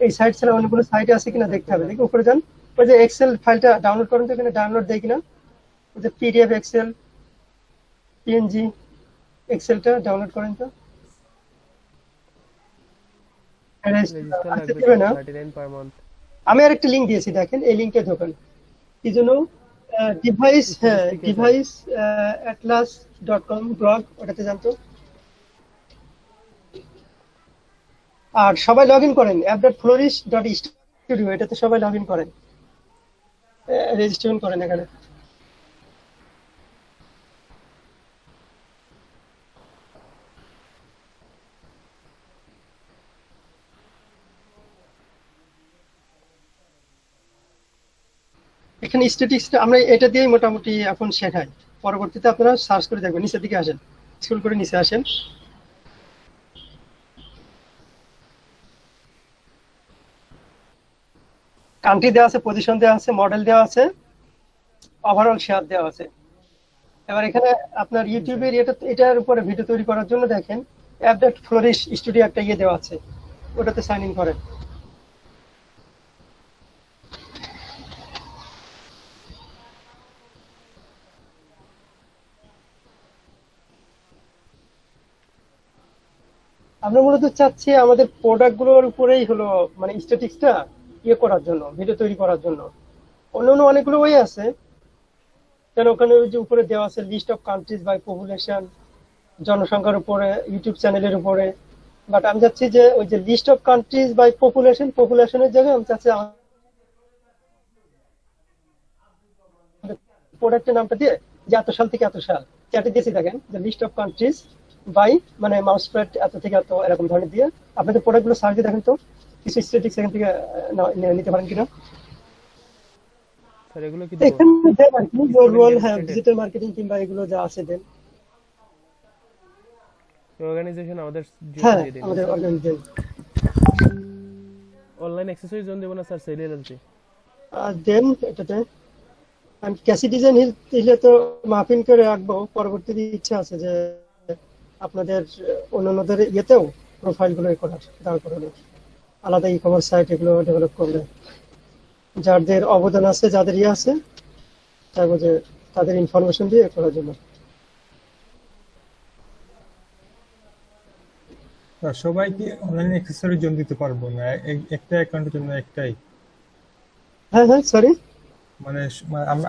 এই সাইট ছাড়া অন্য কোনো সাইটে আছে কিনা দেখতে হবে দেখি উপরে যান ওই যে এক্সেল ফাইলটা ডাউনলোড করেন তো এখানে ডাউনলোড দেয় কিনা ওই যে পিডিএফ এক্সেল পিএনজি এক্সেলটা ডাউনলোড করেন তো রেজিস্টার আচ্ছা, লাগবে দিবে না 39 পার মান্থ আমি আর একটা লিংক দিয়েছি দেখেন এই লিংকে ঢোকেন কি জন্য ডিভাইস atlas.com ব্লগ ওটাতে জানতো আর সবাই লগ ইন করেন app.flourish.studio এটাতে সবাই লগ ইন করেন রেজিস্ট্রেশন করেন এখানে এখানে স্ট্যাটিক্সটা আমরা এটা দিয়েই মোটামুটি এখন শেখাই পরবর্তীতে আপনারা সার্চ করে দেখবেন নিচের দিকে আসেন স্ক্রল করে নিচে আসেন কান্ট্রি দেওয়া আছে, পজিশন দেওয়া আছে, মডেল দেওয়া আছে, ওভারঅল শেয়ার দেওয়া আছে। এবার এখানে আপনার ইউটিউবের এটার উপরে ভিডিও তৈরি করার জন্য দেখেন অ্যাপ.ফ্লোরিশ স্টুডিও একটা দেওয়া আছে, ওটাতে সাইন ইন করেন। আমরা মূলত চাচ্ছি আমাদের প্রোডাক্ট গুলোর উপরেই হলো মানে স্ট্যাটিক্সটা করার জন্য, ভিডিও তৈরি করার জন্য। অন্য অনেকগুলো ওয়ে আছে, কারণ ওখানে ওই যে উপরে দেওয়া আছে list of countries by population, জনসংখ্যার উপরে, ইউটিউব চ্যানেলের উপরে। বাট আমি চাচ্ছি যে ওই যে লিস্ট অফ কান্ট্রিজ বাই পপুলেশনের জায়গায় আমি চাচ্ছি প্রোডাক্টের নামটা দিয়ে যে এত সাল থেকে এত সাল চ্যাটে দিয়েছি, দেখেন যে লিস্ট অফ কান্ট্রিজ বাই মানে মাউস স্প্রেড এত থেকে এত এরকম ধরনের দিয়ে আপনাদের প্রোডাক্টগুলো সার্চ দিয়ে দেখেন তো কিছু স্ট্যাটিক্স এখান থেকে নিতে পারেন কিনা। স্যার এগুলো কি এখানে দেন আর কি রোল, হ্যাঁ ডিজিটাল মার্কেটিং কিংবা এগুলো যা আছে দেন। অর্গানাইজেশন আমাদের হ্যাঁ দিয়ে দিন। আমাদের অর্গানাইজেশন অনলাইন অ্যাক্সেসরিজ জন দেব না স্যার, সেল এলএলসি দেন এটাতে। আমি ক্যাসি ডিজাইন হিলে তো মাফিন করে রাখবো, পরবর্তীতে ইচ্ছা আছে যে আপনাদের অন্যান্যদের ইয়েতেও প্রোফাইলগুলো করার, দাঁড় করানো আলাদা ই কমার্স সাইট এগুলো ডেভেলপ করলে যাদের অবদান আছে, যাদের ইয়ে আছে, চাইবো যে তাদের ইনফরমেশন দিয়ে করার জন্য। সবাই কি অনলাইন অ্যাক্সেসরিজ জন্য দিতে পারবো না? একটা অ্যাকাউন্টের জন্য একটাই? হ্যাঁ হ্যাঁ সরি, মানে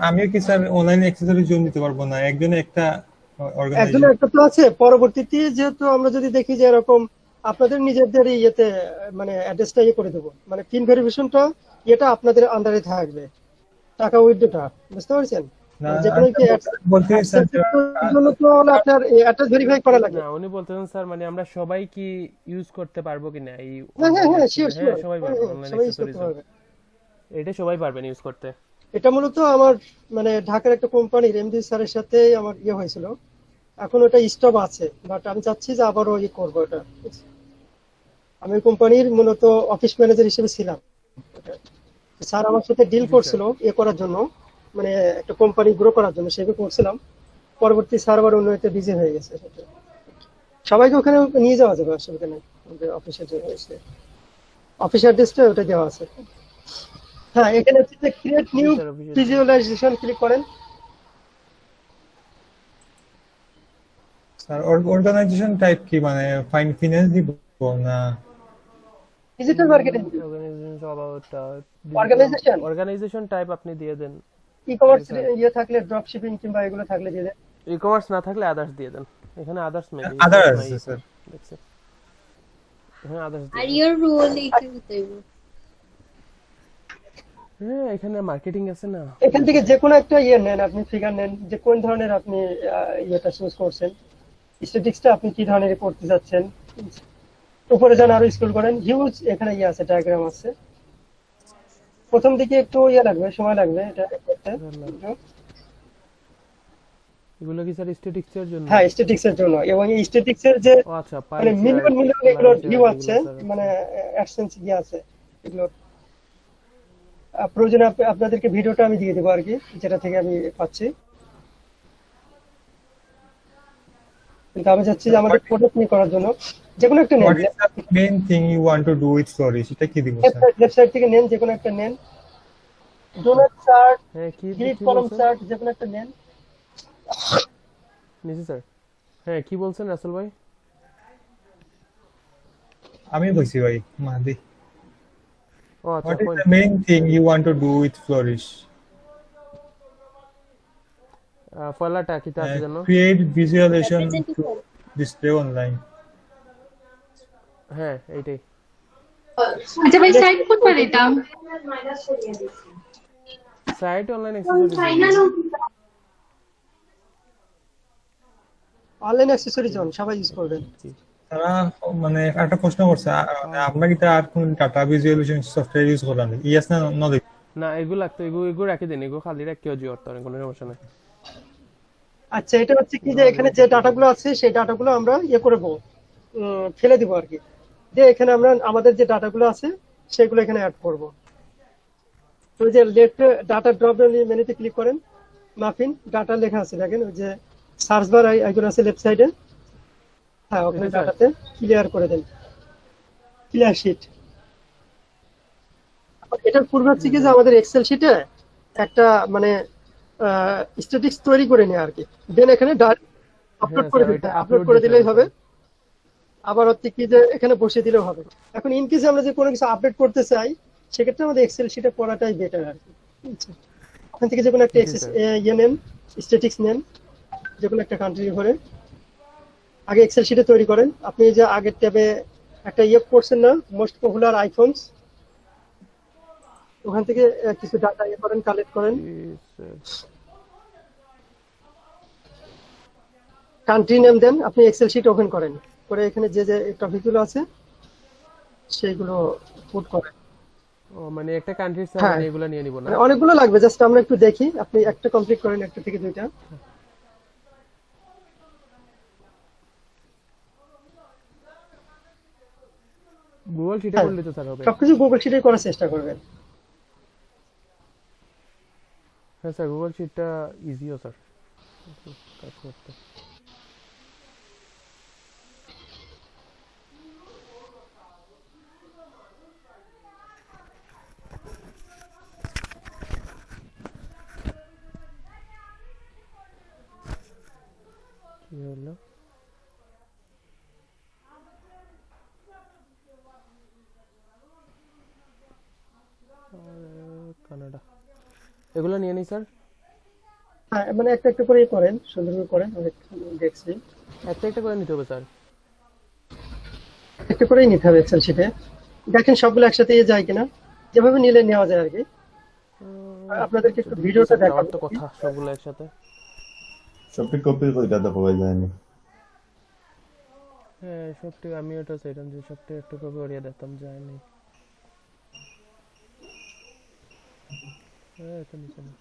আমিও কি স্যার অনলাইন অ্যাক্সেসরিজ জন্য দিতে পারবো না? একজনে একটা একজনের একটা তো আছে। পরবর্তীতে যেহেতু আমরা যদি দেখি যে এরকম আপনাদের নিজেদের ইয়েতে মানে অ্যাড্রেসটা করে দেবো, মানে পিন ভেরিফিকেশনটা এটা আপনাদের আন্ডারে থাকবে, টাকা উইথড্রটা, বুঝতে পারছেন? যেখানে কি বলতে স্যার জন্য তো আপনার অ্যাড্রেস ভেরিফাই করা লাগে। না উনি বলতেছেন স্যার মানে আমরা সবাই কি ইউজ করতে পারবো কিনা এই? হ্যাঁ হ্যাঁ হ্যাঁ শিওর হ্যাঁ শিওর, সবাই পারবে অনলাইন সবাই ইউজ করতে অ্যাক্সেসরিজ, পারবে। এটা সবাই পারবেন ইউজ করতে। এটা মূলত আমার মানে ঢাকার একটা কোম্পানির এমডি স্যারের সাথে আমার হয়েছিল, এখন ওটা স্টপ আছে, বাট আমি চাচ্ছি যে আবারও করবো এটা। আমি কোম্পানির মূলত অফিস ম্যানেজার হিসেবে ছিলাম, স্যার আমার সাথে ডিল করছিল করার জন্য, মানে একটা কোম্পানি গ্রো করার জন্য সেভাবে করছিলাম। পরবর্তী স্যার আবার অন্য একটা বিজি হয়ে গেছে, সবাইকে ওখানে নিয়ে যাওয়া যাবে, অসুবিধা নেই। অফিসের জন্য অফিস অ্যাড্রেসটা ওটা দেওয়া আছে। হ্যাঁ এখানে হচ্ছে যে ক্রিয়েট নিউ ভিজুয়ালাইজেশন ক্লিক করেন। স্যার অর্গানাইজেশন টাইপ কি, মানে ফাইন্যান্স দিব না ডিজিটাল মার্কেটিং? অর্গানাইজেশন টাইপ আপনি দিয়ে দেন। ই কমার্স থাকলে ড্রপ শিপিং কিংবা এগুলো থাকলে দিয়ে দেন। ই কমার্স না থাকলে আদার্স দিয়ে দেন। এখানে আদার্স মেবি আদার্স আছে স্যার। দেখছি হ্যাঁ আদার্স আর ইওর রোল কি হইব? হ্যাঁ এখানে মার্কেটিং আছে না, এখান থেকে যে কোনো একটা নেন, আপনি ফিগার নেন যে কোন ধরনের আপনি ইয়েটা চুজ করছেন, স্ট্যাটিক্সটা আপনি কি ধরনের করতে যাচ্ছেন। উপরে যান আরো স্ক্রল করেন, হিউজ এখানে আছে, ডায়াগ্রাম আছে। প্রথম দিকে একটু লাগবে, সময় লাগবে এটা করতে। এগুলো কি স্যার স্ট্যাটিক্সের জন্য? হ্যাঁ স্ট্যাটিক্সের জন্য, এবং এই স্ট্যাটিক্সের যে আচ্ছা মানে মিলিয়ন এগুলো ভিউ আছে, মানে অ্যাডসেন্স আছে এগুলো। প্রয়োজনে আপনাদেরকে ভিডিওটা আমি দিয়ে দেবো আর কি, যেটা থেকে আমি পাচ্ছি। কিন্তু আমি চাচ্ছি যে আমাদের প্রোডাক্ট নিয়ে করার জন্য যে কোনো একটা নেন। What is the main thing you want to do with Flourish? এটা কি দিব স্যার? ওয়েবসাইট থেকে নেন, যে কোনো একটা নেন। ডোনাট চার্ট, হ্যাঁ কি গ্রিড কলাম চার্ট, যে কোনো একটা নেন। নিছি স্যার। হ্যাঁ কি বলছেন রাসেল ভাই? আমি বলছি ভাই মাদি। ও আচ্ছা What is the main thing you want to do with Flourish? ফলাটা কি তার জন্য? Create visualization to display online. হ্যাঁ এইটাই। আচ্ছা ভাই সাইট কোথায় দিতাম? Site online accessories, online accessories সবাই ইউজ করবেন। তারা মানে একটা প্রশ্ন করছে, আমরা কি তার কোন ডাটা ভিজুয়ালাইজেশন সফটওয়্যার ইউজ করা নেই? ইয়েস না নো? না এগুলো লাগতো, এগুলো রাখি দেন, এগুলো খালি রাখ কেউ জিওর তো কোনো সমস্যা নাই। আচ্ছা এটা হচ্ছে কি যে এখানে যে ডাটাগুলো আছে সেই ডাটাগুলো আমরা করব, ফেলে দিব আর কি, যে এখানে আমরা আমাদের যে ডাটাগুলো আছে সেগুলো এখানে অ্যাড করব। তো ওই যে লেফট ডাটা ড্রপ ডাউন মেনুতে ক্লিক করেন, মাফিন ডাটা লেখা আছে দেখেন, ওই যে সার্চ বার আইকন আছে লেফট সাইডে, হ্যাঁ ওখানে ডাটাতে ক্লিয়ার করে দেন, ক্লিয়ার শিট। এটার পূর্বে হচ্ছে কি যে আমাদের এক্সেল শিটে একটা মানে স্ট্যাটিক্স তৈরি করে নেয় আর কি, দেন এখানে আপলোড করে দিতে, আপলোড করে দিলেই হবে। আবার হচ্ছে কি যে এখানে বসিয়ে দিলেও হবে। এখন ইন কেসে আমরা যে কোনো কিছু আপডেট করতে চাই, সেক্ষেত্রে আমাদের এক্সেল শিটে পড়াটাই বেটার আর কি। ওখান থেকে যে কোনো একটা নেন, স্ট্যাটিক্স নেন, যে কোনো একটা কান্ট্রির ঘরে আগে এক্সেল শিটে তৈরি করেন। আপনি যে আগের ট্যাবে একটা করছেন না, মোস্ট পপুলার আইফোনস, ওখান থেকে কিছু ডাটা করেন, কালেক্ট করেন, কান্ট্রি নেম দেন, আপনি এক্সেল শিট ওপেন করেন, করে এখানে যে যে টপিকগুলো আছে সেইগুলো পুট করেন। ও মানে একটা কান্ট্রির সাথে এগুলো নিয়ে নিব না, অনেকগুলো লাগবে, জাস্ট আমরা একটু দেখি। আপনি একটা কমপ্লিট করেন, একটা থেকে দুইটা। গুগল শিটে করলে তো স্যার হবে, সবকিছু গুগল শিটে করার চেষ্টা করবেন। হ্যাঁ স্যার গুগল শিটটা ইজিও স্যার কাজ করতে। কি হলো? কানাডা এগুলো নিয়ে নিই স্যার। হ্যাঁ মানে একটা একটা করে করেন, সুন্দর করে করেন, দেখছি। একটা একটা করে নিতে হবে স্যার, একটা করেই নিতে হবে এক্সেল শিটে। দেখেন সবগুলো একসাথে যায় কিনা, যেভাবে নিলে নেওয়া যায় আর কি। আপনাদেরকে একটু ভিডিওটা দেখাবো তো কথা, সবগুলো একসাথে সবটি কপি করে দাদা পাওয়া যায়নি। হ্যাঁ সবটি আমি ওটা চাইতাম যে সবটি একটু কপি করিয়ে দেখতাম, যায়নি। হ্যাঁ এটা নিচে না,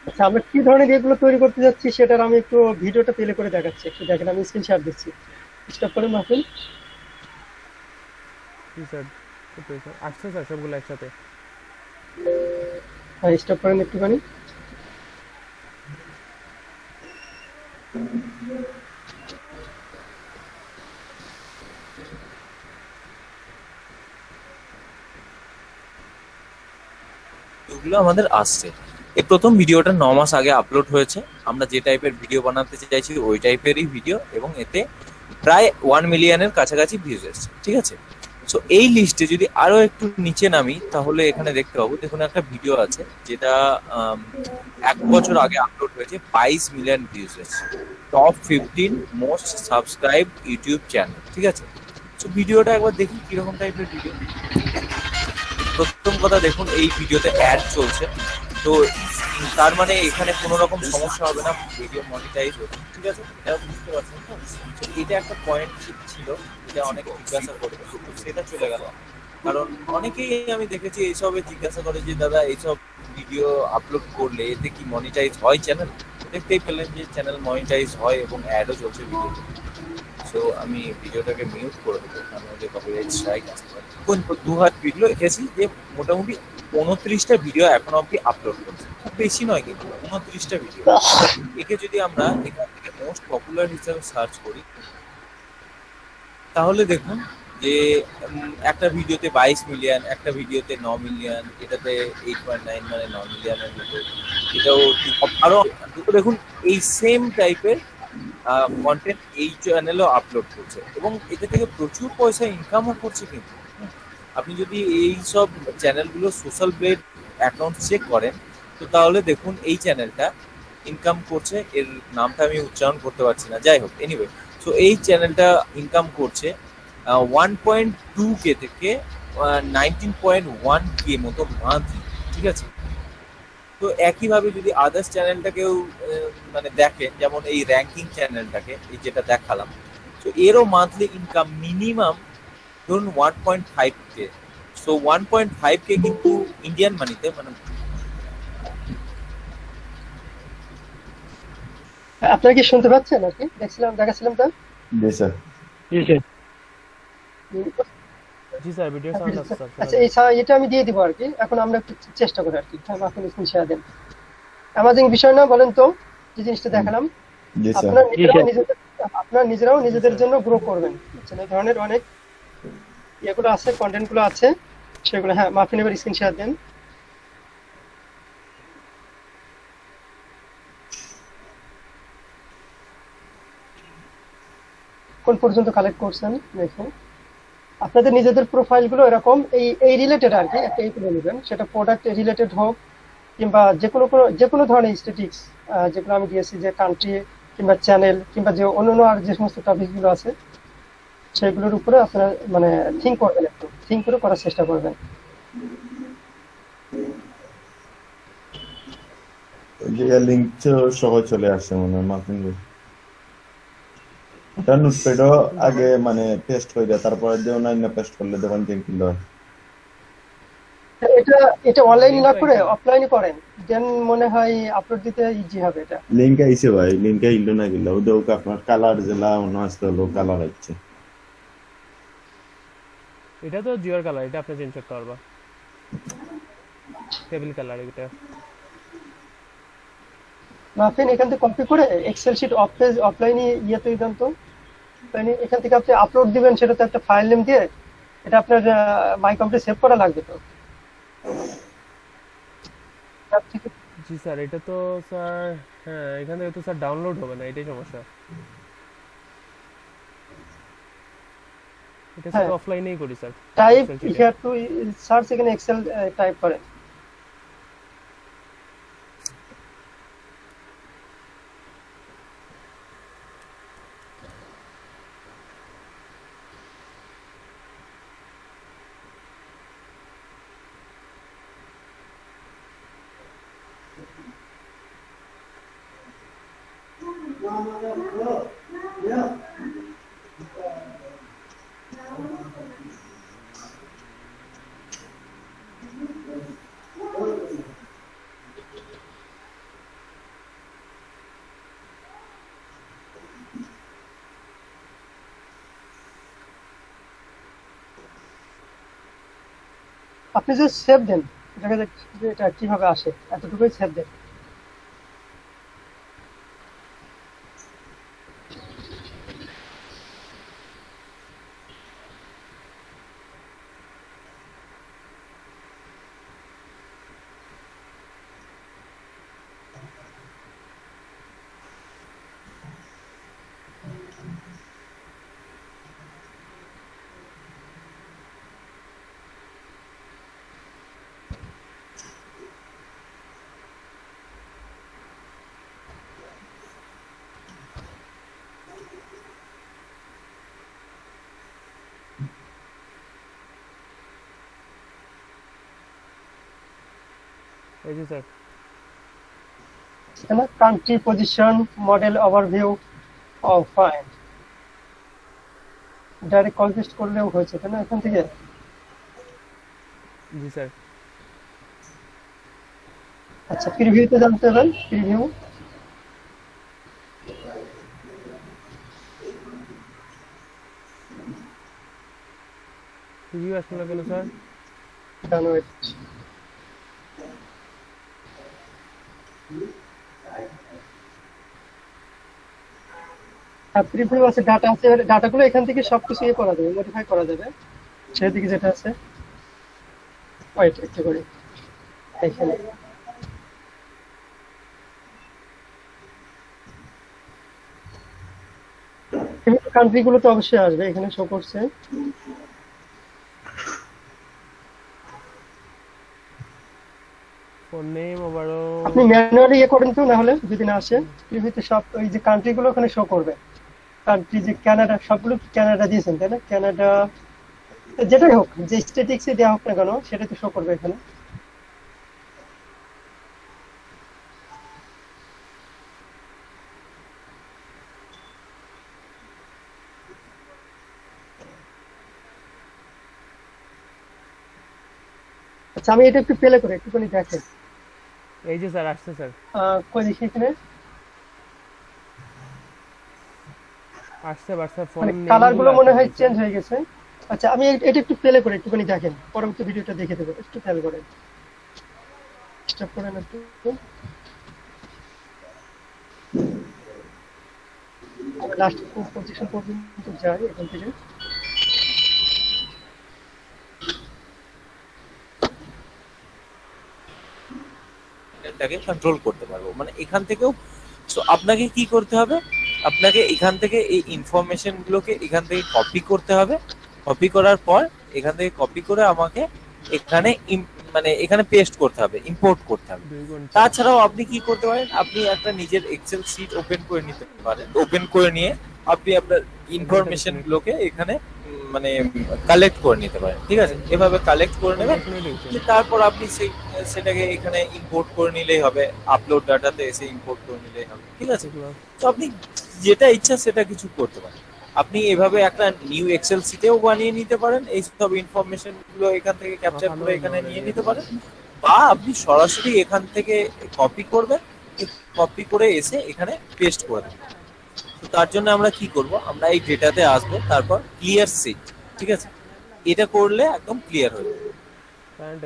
আচ্ছা আমরা কি ধরনের এগুলো তৈরি করতে যাচ্ছি সেটার আমি একটু ভিডিওটা প্লে করে দেখাচ্ছি, একটু দেখেন। আমি স্ক্রিন শেয়ার দিচ্ছি, স্টপ করে মাফিন। কি স্যার আসছে স্যার সবগুলো একসাথে? হ্যাঁ স্টপ করেন একটুখানি। এগুলো আমাদের আসছে। এই প্রথম ভিডিওটা 9 মাস আগে আপলোড হয়েছে। আমরা যে টাইপের ভিডিও বানাতে চাইছি ওই টাইপেরই ভিডিও, এবং এতে প্রায় 1 মিলিয়নের কাছাকাছি ভিউজ এসেছে, ঠিক আছে। সো এই লিস্টে যদি আরো একটু নিচে নামি, তাহলে এখানে দেখতে পাবো, দেখুন একটা ভিডিও আছে যেটা 1 বছর আগে আপলোড হয়েছে, 22 মিলিয়ন ভিউজ এসেছে। Top 15 most subscribe YouTube channel, ঠিক আছে। সো ভিডিওটা একবার দেখি কিরকম টাইপের ভিডিও। প্রথম কথা দেখুন, এই ভিডিওতে অ্যাড চলছে, তো তার মানে এখানে কোনো রকম সমস্যা হবে না, ভিডিও মনিটাইজ হচ্ছে, ঠিক আছে। এটা বুঝতে পারছেন তো? এটা একটা পয়েন্ট ছিল, এটা অনেকে জিজ্ঞাসা করবে, সেটা চলে গেল। কারণ অনেকেই আমি দেখেছি এইসবে জিজ্ঞাসা করে যে দাদা এইসব ভিডিও আপলোড করলে এতে কি মনিটাইজ হয় চ্যানেল? দেখতেই পেলেন যে চ্যানেল মনিটাইজ হয় এবং অ্যাডও চলছে ভিডিওতে। সো আমি ভিডিওটাকে মিউট করে দেবো, কারণ ওই যে কপিরাইট স্ট্রাইক আসতে পারে। কোন 2 হাত ভিডিও এঁকেছি যে মোটামুটি 29টা ভিডিও এখন অব্দি আপলোড করছে, খুব বেশি নয় কিন্তু 29টা ভিডিও। একে যদি আমরা এখান থেকে মোস্ট পপুলার হিসেবে সার্চ করি, তাহলে দেখুন যে একটা ভিডিওতে 22 মিলিয়ন, একটা ভিডিওতে 9 মিলিয়ন, এটাতে 8.9 মানে 9 মিলিয়নের মতো, এটাও আরো দেখুন এই সেম টাইপের কন্টেন্ট এই চ্যানেলও আপলোড করছে, এবং এটা থেকে প্রচুর পয়সা ইনকামও করছে। কিন্তু আপনি যদি এই সব চ্যানেলগুলো সোশ্যাল ব্লেড অ্যাকাউন্ট চেক করেন, তো তাহলে দেখুন এই চ্যানেলটা ইনকাম করছে, এর নামটা আমি উচ্চারণ করতে পারছি না, যাই হোক, এনিওয়ে। সো এই চ্যানেলটা ইনকাম করছে 1.2K থেকে 19.1K মতো মান্থলি, ঠিক আছে। তো একইভাবে যদি আদার্স চ্যানেলটাকেও মানে দেখেন, যেমন এই র্যাঙ্কিং চ্যানেলটাকে, এই যেটা দেখালাম, তো এরও মান্থলি ইনকাম মিনিমাম ধরুন 1.5K। সো 1.5K কিন্তু ইন্ডিয়ান মানিতে মানে আপনারা কি শুনতে পাচ্ছেন আর কি দেখাচ্ছিলাম তা? জি স্যার। জি স্যার। জি স্যার, ভিডিও সাউন্ড আছে স্যার। আচ্ছা এটা আমি দিয়ে দিব আর কি। এখন আমরা একটু চেষ্টা করি আর কি। আপনি স্ক্রিন শেয়ার দেন। অ্যামাজিং বিষয় না বলেন তো, যে জিনিসটা দেখালাম জি স্যার। আপনারা নিজেরাও নিজেদের জন্য গ্রো করবেন। এই ধরনের অনেক এগুলো আছে, কন্টেন্ট গুলো আছে সেগুলো। হ্যাঁ মাফিন এবার স্ক্রিন শেয়ার দেন। কোন পর্যন্ত কালেক্ট করছেন দেখুন। আপনাদের নিজেদের প্রোফাইল গুলো এরকম এই রিলেটেড আর কি, একটা এই করে নেবেন, সেটা প্রোডাক্ট রিলেটেড হোক কিংবা যে কোনো ধরনের স্ট্যাটিক্স যেগুলো আমি দিয়েছি, যে কান্ট্রি কিংবা চ্যানেল কিংবা যে অন্যান্য আর যে সমস্ত টপিক গুলো আছে সেগুলোর উপরে আপনারা মানে থিঙ্ক করবেন, একটু থিঙ্ক করে করার চেষ্টা করবেন। যে লিংক সহ চলে আসছে মনে হয় মাফিন ভাই। এটা নোটপ্যাডও আগে মানে পেস্ট হয়ে যায়, তারপরে যে অনলাইন পেস্ট করলে দেখুন যে কি হয়। এটা অনলাইন না করে অফলাইনে করেন, দেন মনে হয় আপলোড দিতে ইজি হবে। এটা লিংক আইছে ভাই, লিংক আইলো না গেল ওদেরও আপনার কালার জেলা অন্য আসতে হলো কালার আছে। এটা তো জিওর কালার, এটা আপনি চেঞ্জ করতে পারবা। টেবিল কালার এটা। মাফিন এখান থেকে কপি করে এক্সেল শিট অফলাইনে ইয়েতে দেন তো। এখান থেকে আপনি আপলোড দিবেন, সেটা তো একটা ফাইল নেম দিয়ে এটা আপনার মাই কম্পিউটারে সেভ করা লাগবে তো। জি স্যার, এটা তো স্যার হ্যাঁ এখান থেকে তো স্যার ডাউনলোড হবে না, এটাই সমস্যা। এটা স্যার অফলাইনেই করি sir. Type here to search, এখানে এক্সেল টাইপ করেন। আপনি যে সেভ দেন, এটা কিভাবে আসে, এতটুকুই সেভ দেন। এই যে স্যার এখানে country position model overview of fine direct call paste করলেও হয়েছে, তাই না? এখান থেকে জি স্যার। আচ্ছা প্রিভিউতে জানতে হবে, প্রিভিউ প্রিভিউ আসলো না কেন স্যার? ডানো প্রিভিউ আছে, ডাটা আছে, ডাটাগুলো এখান থেকে সবকিছু ইয়ে করা যাবে, মডিফাই করা যাবে। সেদিকে যেটা আছে ওয়েট একটু করে এখানে কান্ট্রি গুলো তো অবশ্যই আসবে, এখানে শো করছে। ফোন নেম ওভারও আপনি ম্যানুয়ালি ইয়ে করেন তো, না হলে যদি না আসে প্রিভিউতে সব ওই যে কান্ট্রি গুলো ওখানে শো করবে। কান্ট্রি যে কানাডা, সবগুলো কানাডা দিয়েছেন তাই না? কানাডা যেটাই হোক, যে স্ট্যাটিক্সে দেওয়া হোক না কেন সেটা তো শো করবে এখানে। আচ্ছা আমি এটা একটু প্লে করে একটুখানি দেখেন। এই যে স্যার আসছে স্যার। কই দেখি এখানে আসছে বাট স্যার মানে ফোন কালার গুলো মনে হয় চেঞ্জ হয়ে গেছে। আচ্ছা আমি এটা একটু প্লে করে একটুখানি দেখেন, পরবর্তী ভিডিওটা দেখে দেবো, একটু খেয়াল করেন, স্টপ করেন একটু। লাস্ট পজিশন পর্যন্ত যাই এখান থেকে। এটাকে কন্ট্রোল করতে পারবো, মানে এখান থেকেও। সো আপনাকে কি করতে হবে, আপনাকে এখান থেকে এই ইনফরমেশন গুলোকে এখান থেকে কপি করতে হবে। কপি করার পর এখান থেকে কপি করে আমাকে এখানে মানে এখানে পেস্ট করতে হবে, ইম্পোর্ট করতে হবে। তাছাড়াও আপনি কি করতে পারেন, আপনি একটা নিজের এক্সেল শিট ওপেন করে নিতে পারেন। ওপেন করে নিয়ে আপনি আপনার ইনফরমেশন গুলোকে এখানে মানে কালেক্ট করে নিতে পারেন, ঠিক আছে? এভাবে কালেক্ট করে নেবেন, তারপর আপনি সেটাকে এখানে ইম্পোর্ট করে নিলেই হবে, আপলোড ডাটাতে এসে ইম্পোর্ট করে নিলেই হবে, ঠিক আছে? তো আপনি যেটা ইচ্ছা সেটা কিছু করতে পারেন। আপনি এভাবে একটা নিউ এক্সেল শিটেও বানিয়ে নিতে পারেন, এই সব ইনফরমেশন গুলো এখান থেকে ক্যাপচার করে এখানে নিয়ে নিতে পারেন, বা আপনি সরাসরি এখান থেকে কপি করবেন, কপি করে এসে এখানে পেস্ট করে দেবেন। তো তার জন্য আমরা কি করব, আমরা এই ডেটাতে আসবো, তারপর ক্লিয়ার শিট, ঠিক আছে? এটা করলে একদম ক্লিয়ার হয়ে যাবে।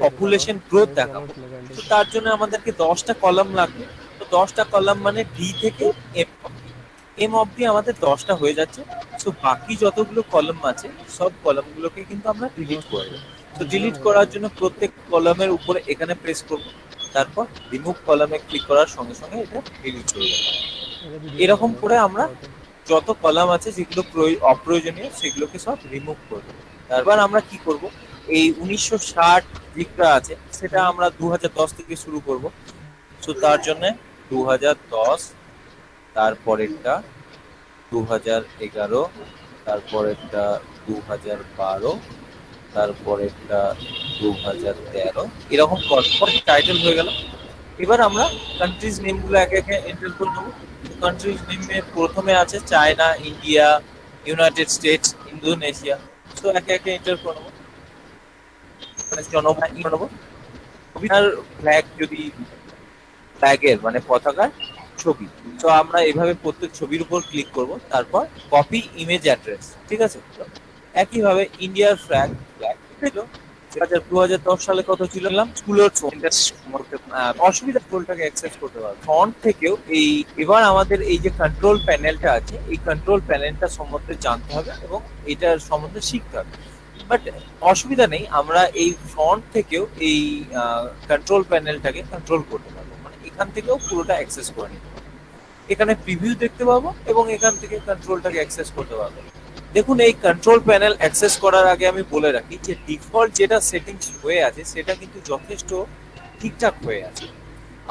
পপুলেশন গ্রোথ দেখাবো, তো তার জন্য আমাদেরকে 10টা কলাম লাগবে। তো 10টা কলাম মানে ডি থেকে এম অবধি আমাদের 10টা হয়ে যাচ্ছে। সো বাকি যতগুলো কলাম আছে সব কলামগুলোকে কিন্তু আমরা ডিলিট করে দেবো। তো ডিলিট করার জন্য প্রত্যেক কলামের উপরে এখানে প্রেস করব, তারপর রিমুভ কলামে ক্লিক করার সঙ্গে সঙ্গে এটা ডিলিট হয়ে যাবে। এরকম করে আমরা যত কলাম আছে যেগুলো অপ্রয়োজনীয় সেগুলোকে সব রিমুভ করব। তারপর আমরা কি করব, এই 1960 দিকটা আছে সেটা আমরা 2010 থেকে শুরু করব। সো তার জন্য 2010, তারপরেরটা 2011, তারপরেরটা 2012, তারপরেরটা 2013, এরকম টাইটেল হয়ে গেল। এবার আমরা কান্ট্রিজ নেম গুলো একে একে এন্টার করে দেবো। কান্ট্রিজ নেমে প্রথমে আছে China, India, United states, Indonesia. তো একে একে এন্টার করে নেবো। ফ্ল্যাগ, যদি ফ্ল্যাগের মানে পতাকার ছবি, তো আমরা এভাবে প্রত্যেক ছবির উপর ক্লিক করব, তারপর কপি ইমেজ অ্যাড্রেস, ঠিক আছে? একইভাবে ইন্ডিয়ার ফ্ল্যাগ 2010 সালে কত ছিল স্কুলের অসুবিধা স্কুলটাকে অ্যাক্সেস করতে পারবে ফন্ট থেকেও। এবার আমাদের এই যে কন্ট্রোল প্যানেলটা আছে, এই কন্ট্রোল প্যানেলটা সম্বন্ধে জানতে হবে এবং এটার সম্বন্ধে শিখতে হবে। বাট অসুবিধা নেই, আমরা এই ফন্ট থেকেও এই কন্ট্রোল প্যানেলটাকে কন্ট্রোল করতে পারবো, মানে এখান থেকেও পুরোটা অ্যাক্সেস করে নিতে পারবো। এখানে প্রিভিউ দেখতে পাবো এবং এখান থেকে কন্ট্রোলটাকে অ্যাক্সেস করতে পারবো। দেখুন, এই কন্ট্রোল প্যানেল অ্যাক্সেস করার আগে আমি বলে রাখি যে ডিফল্ট যেটা সেটিংস হয়ে আছে সেটা কিন্তু যথেষ্ট ঠিকঠাক হয়ে আছে।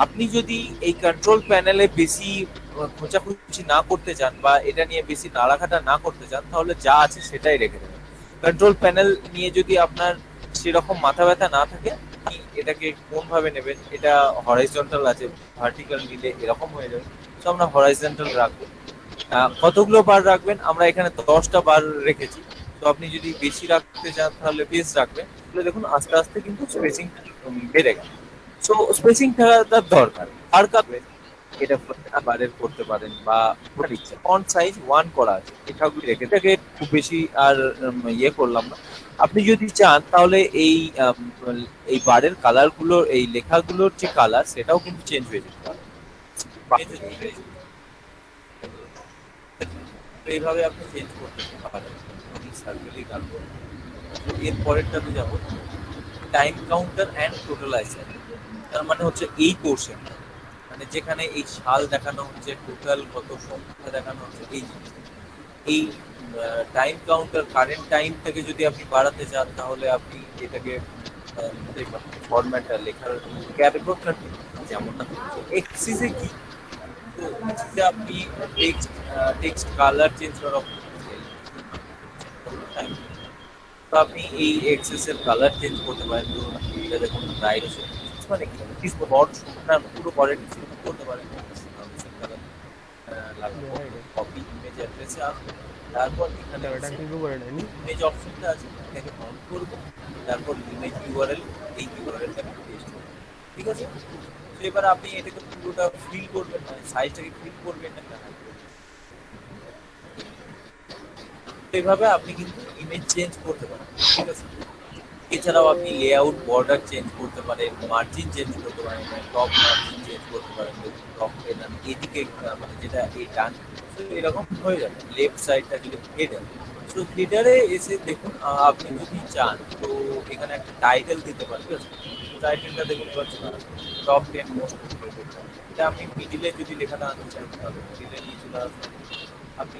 আপনি যদি এই কন্ট্রোল প্যানেলে বেশি খোঁচাখুচি না করতে চান বা এটা নিয়ে বেশি নাড়াঘাটা না করতে চান, তাহলে যা আছে সেটাই রেখে দেবেন। কন্ট্রোল প্যানেল নিয়ে যদি আপনার সেরকম মাথা ব্যথা না থাকে, আপনি এটাকে কোন ভাবে নেবেন, এটা হরাইজন্টাল আছে, ভার্টিক্যাল নিলে এরকম হয়ে যাবে। তো আমরা হরাইজন্টাল রাখবো। কতগুলো বার রাখবেন, আমরা এখানে 10টা বার রেখেছি। তো আপনি যদি বেশি রাখতে চান তাহলে বেশ রাখবেন। তাহলে দেখুন আস্তে আস্তে কিন্তু স্পেসিং বেড়ে গেল। সো স্পেসিং থাকাটা দরকার। আর কাটবেন এটা বারের করতে পারেন বা ইচ্ছা ফন্ট সাইজ 1 করা আছে, এটাগুলো রেখে এটাকে খুব বেশি আর ইয়ে করলাম না। আপনি যদি চান তাহলে এই বারের কালার গুলো, এই লেখাগুলোর যে কালার সেটাও কিন্তু চেঞ্জ হয়ে যেতে পারে। এইভাবে আপনি চেঞ্জ করতে পারেন। সার্কেলই কাটবো। এর পরেরটাতে যাবো, টাইম কাউন্টার অ্যান্ড টোটালাইজার। তার মানে হচ্ছে এই পোর্শনটা, মানে যেখানে এই সাল দেখানো হচ্ছে, টোটাল কত সংখ্যা দেখানো হচ্ছে, এই জিনিসটা। এই টাইম কাউন্টার কারেন্ট টাইম থেকে যদি আপনি বাড়াতে চান তাহলে আপনি এটাকে ফরম্যাটটা লেখার ক্যারেক্টার যেমন না এক্সিসে কি, তো এক্সিসে আপনি টেক্সট কালার চেঞ্জ করা, তো আপনি এই এক্সেস এর কালার চেঞ্জ করতে পারেন। ধরুন এটা দেখুন ব্রাইট মানে কি বড় না পুরো বডি চেঞ্জ করতে পারেন। কপি ইমেজ অ্যাড্রেসে আসবে, তারপর এখানে ইমেজ অপশনটা আছে, এটাকে অন করব, তারপর ইমেজ ইউআরএল, এই ইউআরএলটাকে পেস্ট করব, ঠিক আছে? তো এবার আপনি এটাকে পুরোটা ফিল করবেন, মানে সাইজটাকে ফিল করবেন না, এইভাবে আপনি কিন্তু ইমেজ চেঞ্জ করতে পারেন, ঠিক আছে। এছাড়াও আপনি লেআউট, বর্ডার চেঞ্জ করতে পারেন, মার্জিন চেঞ্জ করতে পারেন, টপ মার্জিন চেঞ্জ করতে পারেন, টপ এদিকে মানে যেটা এই ডান, তো এরকম হয়ে যাবে। লেফট সাইডটা যদি হেডার, তো হেডারে এসে দেখুন আপনি যদি চান তো এখানে একটা টাইটেল দিতে পারেন, ঠিক আছে। টাইটেলটা দেখুন টপ 10 মোস্ট এটা আপনি মিডিলে যদি লেখাটা আনতে চান তাহলে মিডিলে নিয়ে চলে আসবেন। আপনি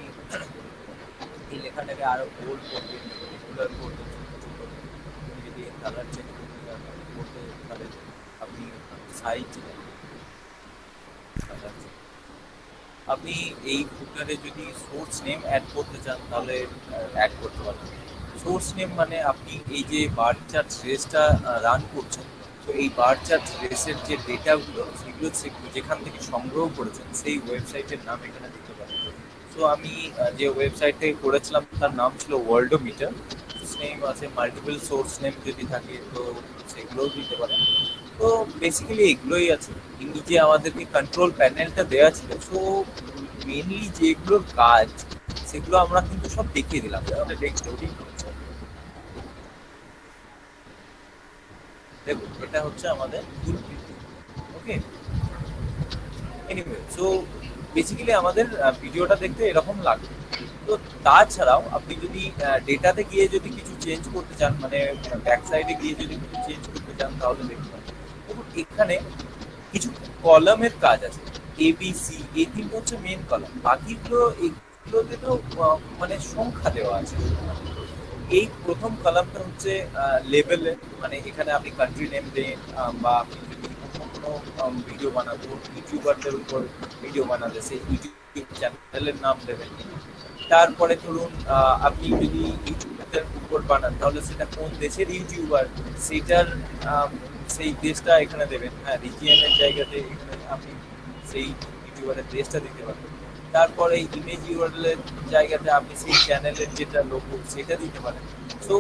এই লেখাটাকে আরো বোল্ড করবেন, রেগুলার করবেন, যদি কালার চেঞ্জ করতে তাহলে আপনি সাইজ আপনি এই ফুটারে যদি সোর্স নেম অ্যাড করতে চান তাহলে অ্যাড করতে পারেন। সোর্স নেম মানে আপনি এই যে বার চার্ট রেসটা রান করছেন, তো এই বার চার্ট রেসের যে ডেটাগুলো সেগুলো যেখান থেকে সংগ্রহ করেছেন সেই ওয়েবসাইটের নাম এখানে দিতে পারেন। তো আমি যে ওয়েবসাইট থেকে করেছিলাম তার নাম ছিল ওয়ার্ল্ডোমিটার। নেম আছে, মাল্টিপল সোর্স নেম যদি থাকে তো সেগুলোও দিতে পারেন। তো বেসিক্যালি এগুলোই আছে, কিন্তু যে আমাদেরকে কন্ট্রোল প্যানেলটা দেওয়া ছিল, সো মেনলি যেগুলোর কাজ সেগুলো আমরা কিন্তু সব দেখিয়ে দিলাম। দেখুন এটা হচ্ছে আমাদের ওকে। এনিওয়ে, সো বেসিক্যালি আমাদের ভিডিওটা দেখতে এরকম লাগবে। তো তাছাড়াও আপনি যদি ডেটাতে গিয়ে যদি কিছু চেঞ্জ করতে চান, মানে ব্যাক সাইডে গিয়ে যদি কিছু চেঞ্জ করতে চান তাহলে দেখুন দেখুন এখানে কিছু কলামের কাজ আছে, ABC, এই তিনটা হচ্ছে মেন কলাম, বাকিগুলো এগুলোতে তো মানে সংখ্যা দেওয়া আছে। এই প্রথম কলামটা হচ্ছে লেভেলে, মানে এখানে আপনি কান্ট্রি নেম দেন, বা আপনি যদি কোনো ভিডিও বানাবো ইউটিউবারদের উপর ভিডিও বানালে সেই ইউটিউব চ্যানেলের নাম দেবেন। তারপরে ধরুন আপনি যদি ইউটিউবের উপর বানান তাহলে সেটা কোন দেশের ইউটিউবার সেটার সেই দেশটা এখানে দেবেন। হ্যাঁ, রিজিয়নের জায়গাতে এখানে আপনি সেই ইউটিউবারের দেশটা দিতে পারবেন। তারপরে ইমেজ ইউআরএলের জায়গাতে আপনি সেই চ্যানেলের যেটা লোগো সেটা দিতে পারেন। সো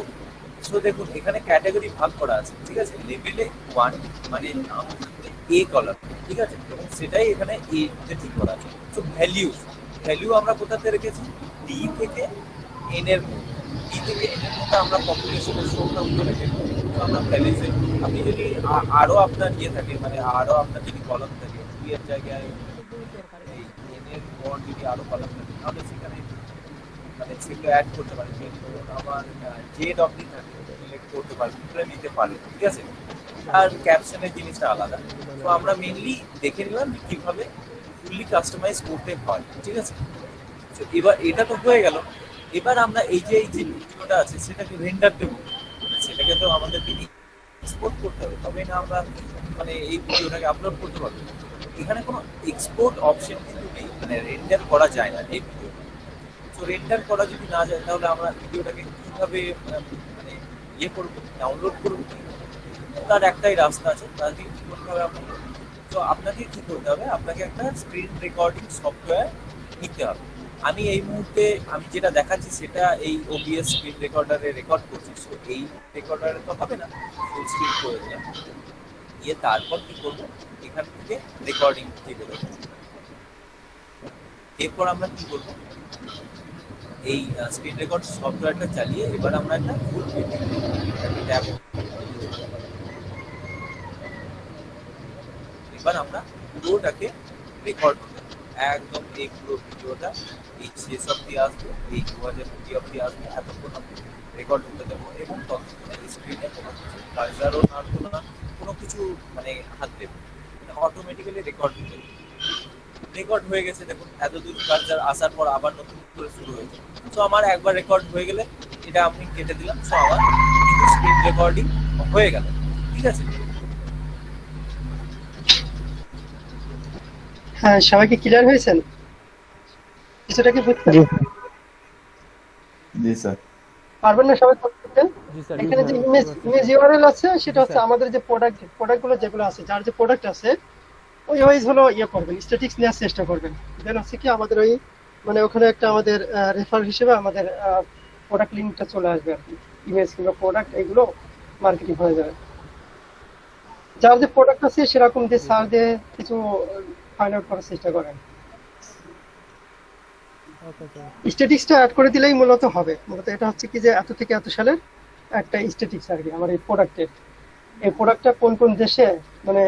সো দেখুন এখানে ক্যাটাগরি ভাগ করা আছে, ঠিক আছে। লেভেলে 1 মানে নাম এ কলাম, ঠিক আছে, এবং সেটাই এখানে এ তে ঠিক করা আছে। সো ভ্যালু আমরা কোথাতে রেখেছি, ডি থেকে এন এর মধ্যে, ডি থেকে এন এর মধ্যে আমরা পপুলেশনের সংখ্যাগুলো রেখেছি। আমরা ভ্যালুতে আপনি যদি আরো আপনার ইয়ে থাকে, মানে আরো আপনার যদি কলাম থাকে, ডি এর জায়গায় এই এন এর পর যদি আরো কলাম থাকে তাহলে সেখানে মানে সেগুলো অ্যাড করতে পারেন। আমার জেড অবধি থাকে সিলেক্ট করতে পারেন, নিতে পারেন, ঠিক আছে। আর ক্যাপশনের জিনিসটা আলাদা। তো আমরা মেইনলি দেখে নিলাম কিভাবে ফুললি কাস্টমাইজ করতে হয়, ঠিক আছে। তো এবার এটা তো হয়ে গেল। এবার আমরা এই যে ভিডিওটা আছে সেটাকে রেন্ডার দেবো, সেটাকে তো আমাদেরকে এক্সপোর্ট করতে হবে, তবে না আমরা মানে এই ভিডিওটাকে আপলোড করতে পারবো। এখানে কোনো এক্সপোর্ট অপশন কিন্তু নেই, মানে রেন্ডার করা যায় না এই ভিডিও। তো রেন্ডার করা যদি না যায় তাহলে আমরা ভিডিওটাকে কিভাবে মানে ইয়ে করবো, ডাউনলোড করবো, তার একটাই রাস্তা আছে, তাকে কি করতে হবে আপনাকে। তো আপনাকে কি করতে হবে, আপনাকে একটা স্ক্রিন রেকর্ডিং সফটওয়্যার নিতে হবে। আমি এই মুহূর্তে আমি যেটা দেখাচ্ছি সেটা এই OBS স্ক্রিন রেকর্ডারে রেকর্ড করছি। সো এই রেকর্ডারে তো হবে না, ফুল স্ক্রিন করে দিলাম, দিয়ে তারপর কি করবো, এখান থেকে রেকর্ডিং থেকে দেবো। এরপর আমরা কি করবো, এই স্ক্রিন রেকর্ড সফটওয়্যারটা চালিয়ে এবার আমরা একটা ফুল ট্যাব, এবার আমরা পুরোটাকে রেকর্ড একদম এই পুরো ভিডিওটা এই শেষ অব্দি আসবে, এই 2020 অব্দি আসবে, এতক্ষণ আপনি রেকর্ড হতে দেবো। এবং ততক্ষণে স্ক্রিনে কোনো কিছু কার্সারও নাড়বো না, কোনো কিছু মানে হাত দেবো, অটোমেটিক্যালি রেকর্ড হয়ে যাবে। রেকর্ড হয়ে গেছে দেখুন, এতদূর কার্সার আসার পর আবার নতুন করে শুরু হয়েছে। তো আমার একবার রেকর্ড হয়ে গেলে এটা আমি কেটে দিলাম, সো আমার কিন্তু স্ক্রিন রেকর্ডিং হয়ে গেল, ঠিক আছে। হ্যাঁ, সবাই কি ক্লিয়ার হয়েছেন? কিছুটা কি বুঝছেন? জি স্যার। পারবেন না সবাই করতে? জি স্যার। এখানে যে ইমেজ ইউআরএল আছে সেটা হচ্ছে আমাদের যে প্রোডাক্টগুলো যেগুলো আছে, যার যে প্রোডাক্ট আছে ওই ওয়াইজ হলো ইয়ে করবেন, স্ট্যাটিক্স নেওয়ার চেষ্টা করবেন। দেন হচ্ছে কি আমাদের ওই মানে ওখানে একটা আমাদের রেফার হিসেবে আমাদের প্রোডাক্ট লিঙ্কটা চলে আসবে আর কি। ইমেজ কিংবা প্রোডাক্ট এগুলো মার্কেটিং হয়ে যাবে। যার যে প্রোডাক্ট আছে সেরকম দিয়ে সার্চ দিয়ে কিছু ফাইন্ড আউট করার চেষ্টা করেন। Okay sir. স্ট্যাটিক্সটা অ্যাড করে দিলেই মূলত হবে। মূলত এটা হচ্ছে কি যে এত থেকে এত সালের একটা স্ট্যাটিক্স আর কি আমার এই প্রোডাক্টের। এই প্রোডাক্টটা কোন কোন দেশে মানে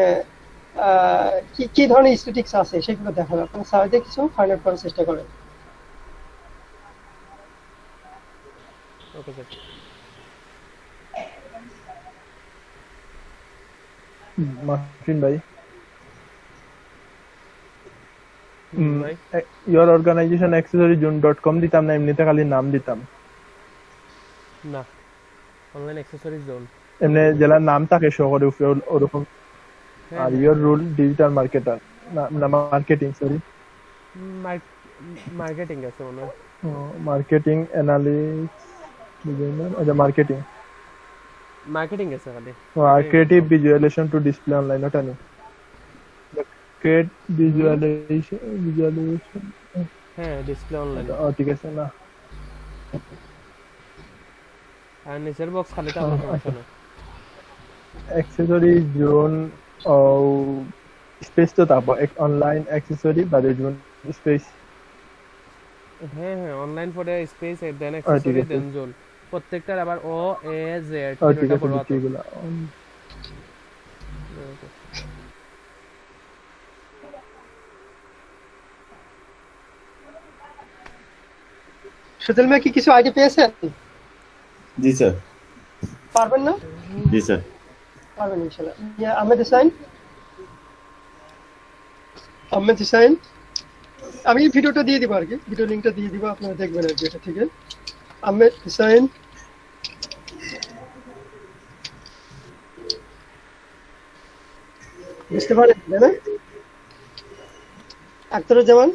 কি কি ধরনের স্ট্যাটিক্স আছে সেগুলো দেখাবে। আপনারা সার্চ দিয়ে কিছু ফাইন্ড আউট করার চেষ্টা করেন। Okay sir. মার্টিন ভাই, ভাই your organization accessoryzone.com দিতাম না, এমনিতে খালি নাম দিতাম। না, অনলাইন অ্যাক্সেসরিজ জোন। এমনি জেলার নাম থাকে শহরে উপরে ওরকম। আর your role ডিজিটাল মার্কেটার না মার্কেটিং, সরি মার্কেটিং আছে মনে হয়। মার্কেটিং অ্যানালিস্ট ডিজাইনার, আচ্ছা মার্কেটিং আছে খালি। আর creative visualization to display online, ওটা নেই। ক্রিয়েট ভিজুয়ালাইজেশন হ্যাঁ, ডিসপ্লে অনলাইন। ঠিক আছে না। আর নিচের বক্স খালি তো আমার সমস্যা না। অ্যাক্সেসরি জোন ও স্পেস তো থাকবো, অনলাইন অ্যাক্সেসরি বাদে জোন স্পেস। হ্যাঁ, অনলাইন পরে স্পেস দেন অ্যাক্সেসরি দেন জোন। প্রত্যেকটার আবার ও এ জেড এটা বড় আছে এগুলা। সুজল ভাই কি কিছু আইডি পেয়েছেন? জি স্যার। পারবেন না? জি স্যার। পারবেন ইনশাআল্লাহ। আহমেদ হুসাইন, আমি ভিডিওটা দিয়ে দিব আর কি, ভিডিও লিংকটা দিয়ে দিব, আপনারা দেখবেন আর কি এটা, ঠিক আছে? আহমেদ হুসাইন, বুঝতে পারেন না? আখতারুজ্জামান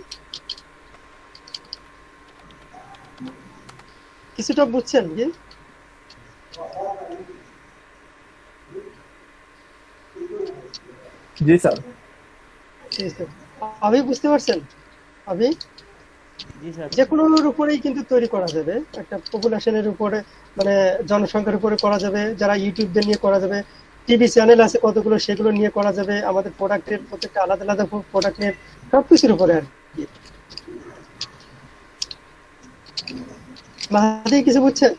কিছুটা বুঝছেন কি? জি স্যার। আমি বুঝতে পারছেন? আমি যে কোনোর উপরেই কিন্তু তৈরি করা যাবে, একটা পপুলেশনের উপরে মানে জনসংখ্যার উপরে করা যাবে, যারা ইউটিউবদের নিয়ে করা যাবে, টিভি চ্যানেল আছে কতগুলো সেগুলো নিয়ে করা যাবে, আমাদের প্রোডাক্টের প্রত্যেকটা আলাদা আলাদা প্রোডাক্টের সবকিছুর উপরে আর কি। মাহাদি কিছু বুঝছেন?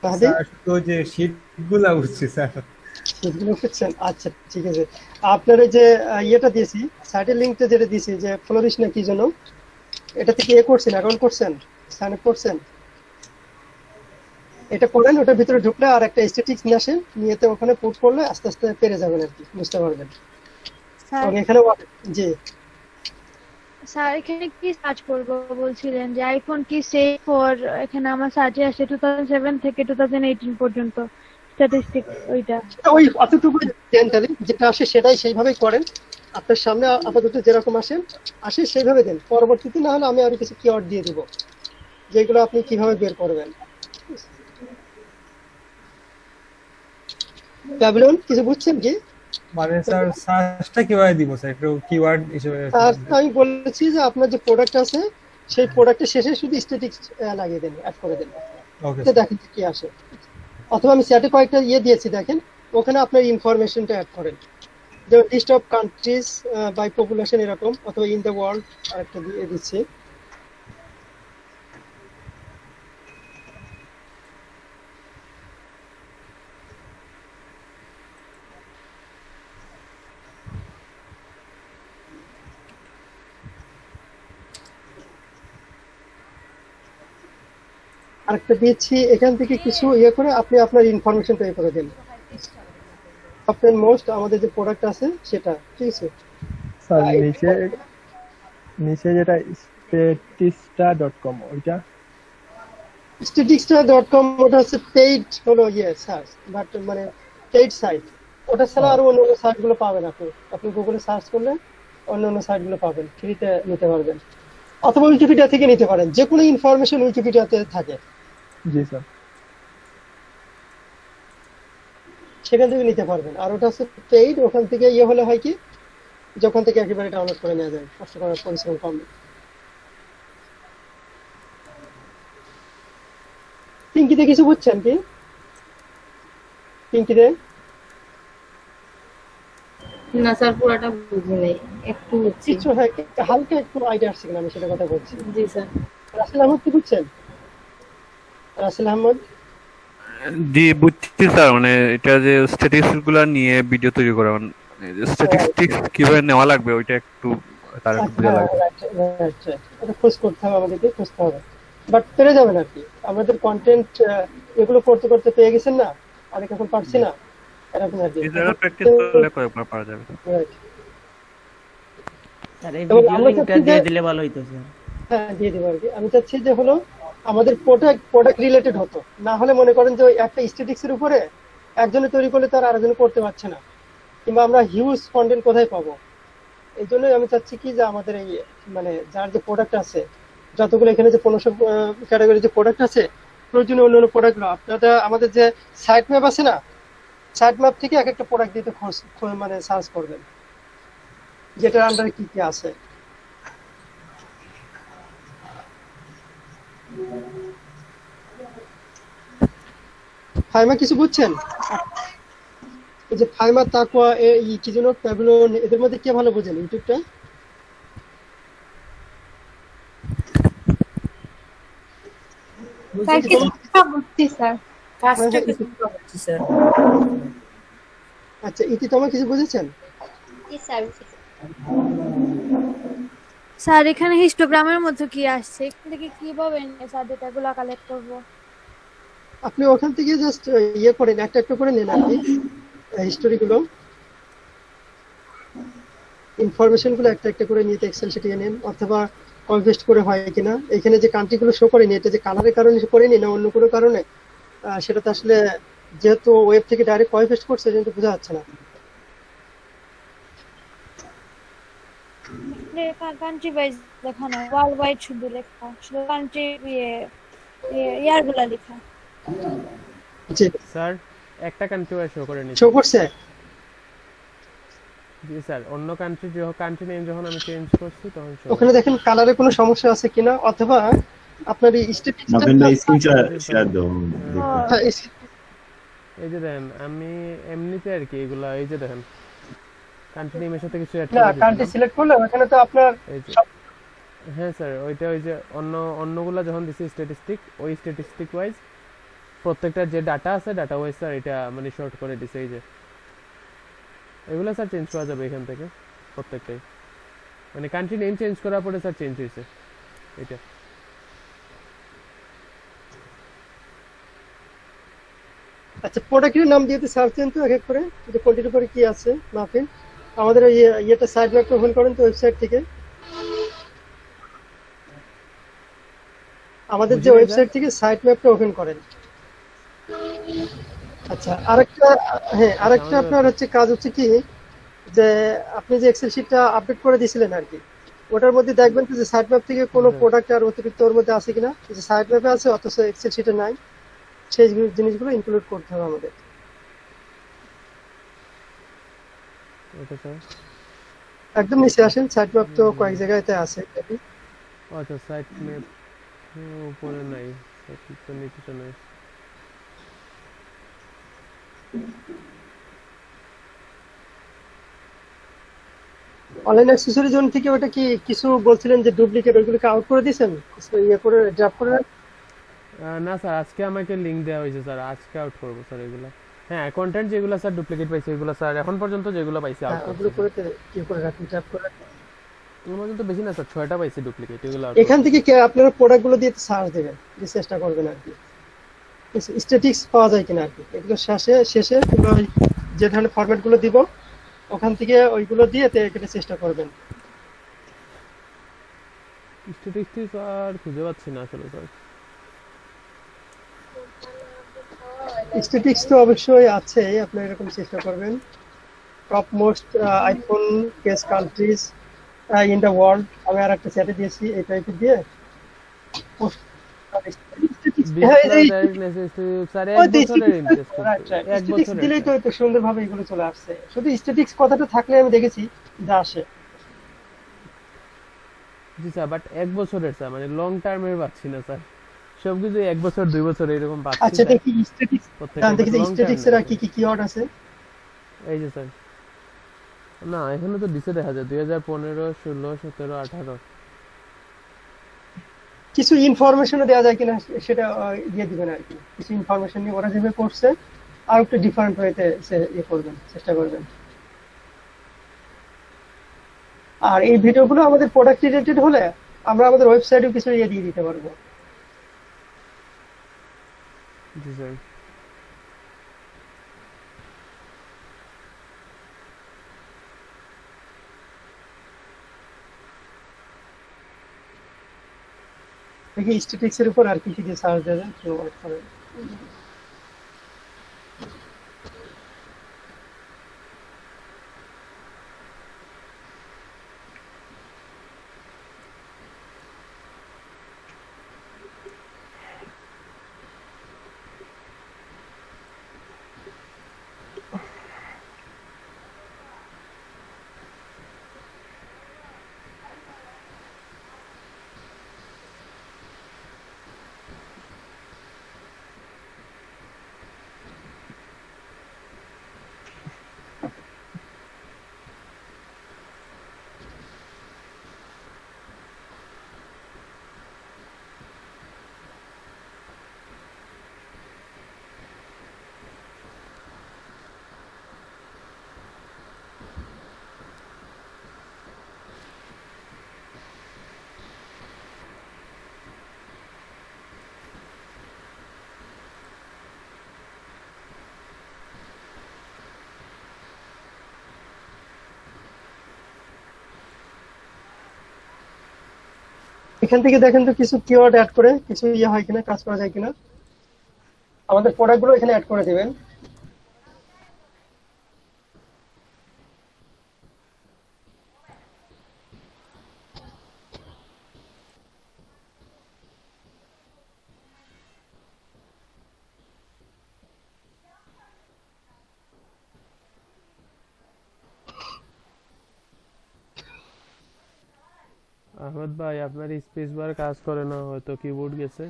মাহাদি তো যে শীটগুলা উঠছে স্যার, শীটগুলো বুঝছেন? আচ্ছা ঠিক আছে। আপনার যে ইয়েটা দিয়েছি, সাইটের লিংকটা যেটা দিয়েছি যে ফ্লোরিশ না কি জন্য, এটা থেকে করছেন, অ্যাকাউন্ট করছেন, সাইন আপ করছেন, এটা করেন। ওটার ভিতরে ঢুকলে আর একটা স্ট্যাটিক্স নিয়ে আসেন, নিয়েতে ওখানে পুট করলে আস্তে আস্তে পেরে যাবেন আর কি, বুঝতে পারবেন। এবং এখানে জি স্যার এখানে কি সার্চ করব বলছিলেন যে আইফোন কি সেফ ফর, এখানে আমার সার্চে আসে 2007 থেকে 2018 পর্যন্ত স্ট্যাটিস্টিক্স, ওইটা ওই অতটুকু দেন, যেটা আসে সেটাই সেইভাবেই করেন। আপনার সামনে আপাতত যেরকম আসে সেইভাবে দেন। পরবর্তীতে না হলে আমি আরো কিছু কিওয়ার্ড দিয়ে দিব যেগুলো আপনি কিভাবে বের করবেন। প্যাভিলিয়ন কিছু বুঝছেন কি? মানে স্যার সার্চটা কিভাবে দিব স্যার, একটু কিওয়ার্ড হিসেবে? আমি বলেছি যে আপনার যে প্রোডাক্ট আছে সেই প্রোডাক্টের শেষে শুধু স্ট্যাটিক্স লাগিয়ে দেন, অ্যাড করে দেন, দেখেন কি আসে। অথবা আমি চ্যাটে কয়েকটা দিয়েছি, দেখেন ওখানে আপনার ইনফরমেশনটা অ্যাড করেন, যেমন list of countries by population এরকম, অথবা ইন দ্য ওয়ার্ল্ড আরেকটা দিয়ে দিচ্ছি। আরেকটা দিয়েছি, এখান থেকে কিছু করে আপনি আপনার ইনফরমেশনটা করে দেন। আপনার মোস্ট আমাদের যে প্রোডাক্ট আছে সেটা, ঠিক আছে স্যার? নিচে যেটা statista.com, ওইটা statista.com, ওটা হচ্ছে পেইড হলো সার্চ, বাট মানে পেইড সাইট। ওটা ছাড়া আরো অন্য সাইটগুলো পাবেন। আপনি গুগলে সার্চ করলে অন্য সাইটগুলো পাবেন, ফ্রিতে নিতে পারবেন। অথবা উইকিপিডিয়া থেকে নিতে পারেন, যে কোনো ইনফরমেশন উইকিপিডিয়াতে থাকে। জি স্যার। সেখান থেকে নিতে পারবেন। আর ওটা হচ্ছে পেইড, ওখান থেকে হলে হয় কি, যখন থেকে একেবারে ডাউনলোড করে নেওয়া যায়, কষ্ট করার পরিশ্রম কম। পিঙ্কিতে কিছু বুঝছেন কি? পিঙ্কিতে না স্যার পুরোটা বুঝি নাই, একটু বুঝছি। কিছু হ্যাঁ হালকা একটু আইডিয়া আসছে কিনা আমি সেটা কথা বলছি। জি স্যার। রাসেল আহমদ কি বুঝছেন? রাসেল আহমদ জি বুঝছি স্যার, মানে এটা যে স্ট্যাটিস্টিক্স গুলা নিয়ে ভিডিও তৈরি করা, মানে স্ট্যাটিস্টিক্স কিভাবে নেওয়া লাগবে ওইটা একটু তার একটু বোঝা লাগবে। এটা খোঁজ করতে হবে, আমাদেরকে খুঁজতে হবে, বাট পেরে যাবেন আর কি। আমাদের কন্টেন্ট এগুলো করতে করতে পেয়ে গেছেন না, অনেক এখন পারছি না এরকম আর কি। এই জায়গা প্র্যাকটিস করলে কয়েকবার পারা যাবে। স্যার এই ভিডিও লিংকটা দিয়ে দিলে ভালো হইতো স্যার। হ্যাঁ দিয়ে দিব আর কি। আমি চাচ্ছি যে হলো আমাদের প্রোডাক্ট রিলেটেড হতো, না হলে মনে করেন যে ওই একটা স্ট্যাটিক্স এর উপরে একজনে তৈরি করলে তার আরেকজনে করতে পারছে না, কিংবা আমরা হিউজ কন্টেন্ট কোথায় পাবো। এই জন্যই আমি চাচ্ছি কি যে আমাদের এই মানে যার যে প্রোডাক্ট আছে, যতগুলো এখানে যে 1500 ক্যাটাগরি যে প্রোডাক্ট আছে, প্রয়োজনীয় অন্য প্রোডাক্টগুলো আপনারা আমাদের যে সাইট ম্যাপ আছে না, সাইট ম্যাপ থেকে এক একটা প্রোডাক্ট দিতে মানে সার্চ করবেন যেটার আন্ডারে কি কি আছে। ফাইমা কিছু বুঝছেন? এই যে ফাইমা, তাকওয়া, এই কি যেন প্যাভিলিয়ন, এদের মধ্যে কে ভালো বোঝেন ইউটিউবটা? স্যার কিছুটা বুঝছি স্যার। ফার্স্টে কিছুটা বুঝছি স্যার। আচ্ছা ইতি তোমার কিছু বুঝেছেন? স্যার এখানে হিস্টোগ্রামের মধ্যে কি আসছে, এখান থেকে কিভাবে স্যার ডেটাগুলো কালেক্ট করব? আপনি ওখান থেকে জাস্ট ইয়ে করেন, একটা একটা করে নেন আর কি, হিস্টোরি গুলো, ইনফরমেশন গুলো একটা একটা করে নিয়ে এক্সেল শিটে নেন, অথবা কপি পেস্ট করে হয় কিনা। এখানে যে কান্ট্রি গুলো শো করেনি, এটা যে কালারের কারণে শো করেনি না অন্য কোনো কারণে, সেটা তো আসলে যেহেতু ওয়েব থেকে ডাইরেক্ট কপি পেস্ট করছে সেটা বোঝা যাচ্ছে না। কান্ট্রি ওয়াইজ লেখা না, ওয়ার্ল্ড ওয়াইড শুধু লেখা, শুধু কান্ট্রি ইয়ারগুলা লেখা। জি স্যার একটা কান্ট্রি ওয়াইজ শো করে নিচ্ছে। শো করছে? জি স্যার, অন্য কান্ট্রি কান্ট্রি নেম যখন আমি চেঞ্জ করছি তখন ওখানে দেখেন কালারে কোনো সমস্যা আছে কিনা, অথবা আপনার এই স্ট্যাটিস্টিক্স শেয়ার দাও। এই যে দেখেন আমি এমনিতে আর কি এগুলা, এই যে দেখেন কান্ট্রি নেমের সাথে কিছু অ্যাড না, করে কান্ট্রি সিলেক্ট করলে ওখানে তো আপনার হ্যাঁ স্যার ওইটা ওই যে অন্যগুলা যখন দিছি স্ট্যাটিস্টিক, ওই স্ট্যাটিস্টিক ওয়াইজ প্রত্যেকটা যে ডাটা আছে ডাটা ওয়াইজ স্যার এটা মানে শর্ট করে দিছে। এই যে এগুলো স্যার চেঞ্জ করা যাবে এখান থেকে প্রত্যেকটাই, মানে কান্ট্রি নেম চেঞ্জ করার পরে স্যার চেঞ্জ হয়েছে এটা। আচ্ছা প্রোডাক্টের নাম দিয়ে সার্চ দেন তো এক এক করে, যে কোনটির উপরে কি আছে। মাফিন আমাদের ওই ইয়েটা সাইড ম্যাপটা ওপেন করেন তো ওয়েবসাইট থেকে, আমাদের যে ওয়েবসাইট থেকে সাইট ম্যাপটা ওপেন করেন। আচ্ছা আরেকটা, হ্যাঁ আরেকটা আপনার হচ্ছে কাজ হচ্ছে কি, যে আপনি যে এক্সেল শিটটা আপডেট করে দিয়েছিলেন আর কি, ওটার মধ্যে দেখবেন যে সাইট ম্যাপ থেকে কোনো প্রোডাক্ট আর অতিরিক্ত ওর মধ্যে আছে কিনা। যে সাইট ম্যাপে আছে অথচ এক্সেল শিটে নাই, সেই জিনিসগুলো ইনক্লুড করতে হবে আমাদের। ওকে স্যার একদম নিচে আসেন, সাইট ম্যাপ তো কয়েক জায়গাতে আছে। আচ্ছা সাইট ম্যাপ উপরে নাই, তো নিচে নাই। অনলাইন অ্যাক্সেসরি জোন থেকে ওটা কি কিছু বলছিলেন যে ডুপ্লিকেট, ওইগুলোকে আউট করে দিয়েছেন, ইয়ে করে ড্রাফট করে? না স্যার আজকে আমাকে লিংক দেওয়া হয়েছে স্যার, আজকে আউট করব স্যার এগুলো। হ্যাঁ কন্টেন্ট যেগুলো স্যার ডুপ্লিকেট পাইছে এগুলো স্যার এখন পর্যন্ত যেগুলো পাইছে আউট ওগুলো করে কি করে রাখুন, ড্রাফট করে এর মধ্যে তো বেশি না স্যার, 6টা পাইছে ডুপ্লিকেট এগুলো। এখান থেকে কি আপনারা প্রোডাক্টগুলো দিয়ে সার্চ দেবেন, যে চেষ্টা করবেন আর কি স্ট্যাটিক্স পাওয়া যায় কিনা আর কি। এগুলো শেষে যে ধরনের ফরম্যাটগুলো দিব ওখান থেকে ওইগুলো দিয়ে এখানে চেষ্টা করবেন। স্ট্যাটিস্টিক্স আর খুঁজে পাচ্ছি না আসলে স্যার। স্ট্যাটিক্স তো অবশ্যই আছে, আপনি এরকম চেষ্টা করবেন। Top most iPhone case countries in the world, আমি আর একটা চ্যাটে দিয়েছি এই টাইপের দিয়ে। দিলেই তো সুন্দরভাবে এগুলো চলে আসছে, শুধু স্ট্যাটিক্স কথাটা থাকলে আমি দেখেছি যা আসে। জি স্যার, বাট 1 বছরের স্যার, মানে লং টার্মের পাচ্ছি না স্যার, সবকিছু 1 বছর 2 বছর এরকম পাচ্ছি। আচ্ছা দেখি স্ট্যাটিক্স, দেখি স্ট্যাটিক্স এর কি কি কিওয়ার্ড আছে। এই যে স্যার না এখানে তো দিছে দেখা যায় 2015, 16, 17, 18। কিছু ইনফরমেশনও দেওয়া যায় কিনা সেটা দিয়ে দিবেন আর কি। কিছু ইনফরমেশন নিয়ে ওরা যেভাবে করছে আর একটু ডিফারেন্ট ওয়েতে করবেন, চেষ্টা করবেন। আর এই ভিডিওগুলো আমাদের প্রোডাক্ট রিলেটেড হলে আমরা আমাদের ওয়েবসাইটেও কিছু দিয়ে দিতে পারবো। জি স্যার। দেখি স্ট্যাটিক্স এর উপর আর কি কি দিয়ে সার্চ দেওয়া যায় কেউ অনেক করে। এখান থেকে দেখেন তো কিছু কিওয়ার্ড অ্যাড করে কিছু হয় কিনা, কাজ করা যায় কিনা। আমাদের প্রোডাক্টগুলো এখানে অ্যাড করে দিবেন। আহমেদ ভাই আপনার স্পেস বার কাজ করে না, হয়তো কিবোর্ড গেছে।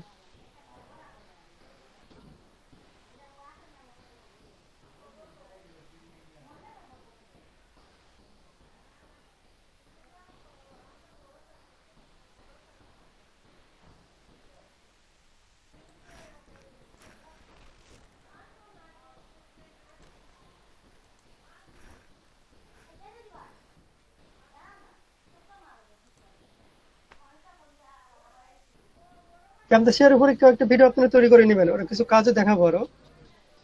ক্যামতাশিয়ার উপরে কয়েকটা ভিডিও আপনারা তৈরি করে নেবেন, ওরা কিছু কাজও দেখাবো আরো,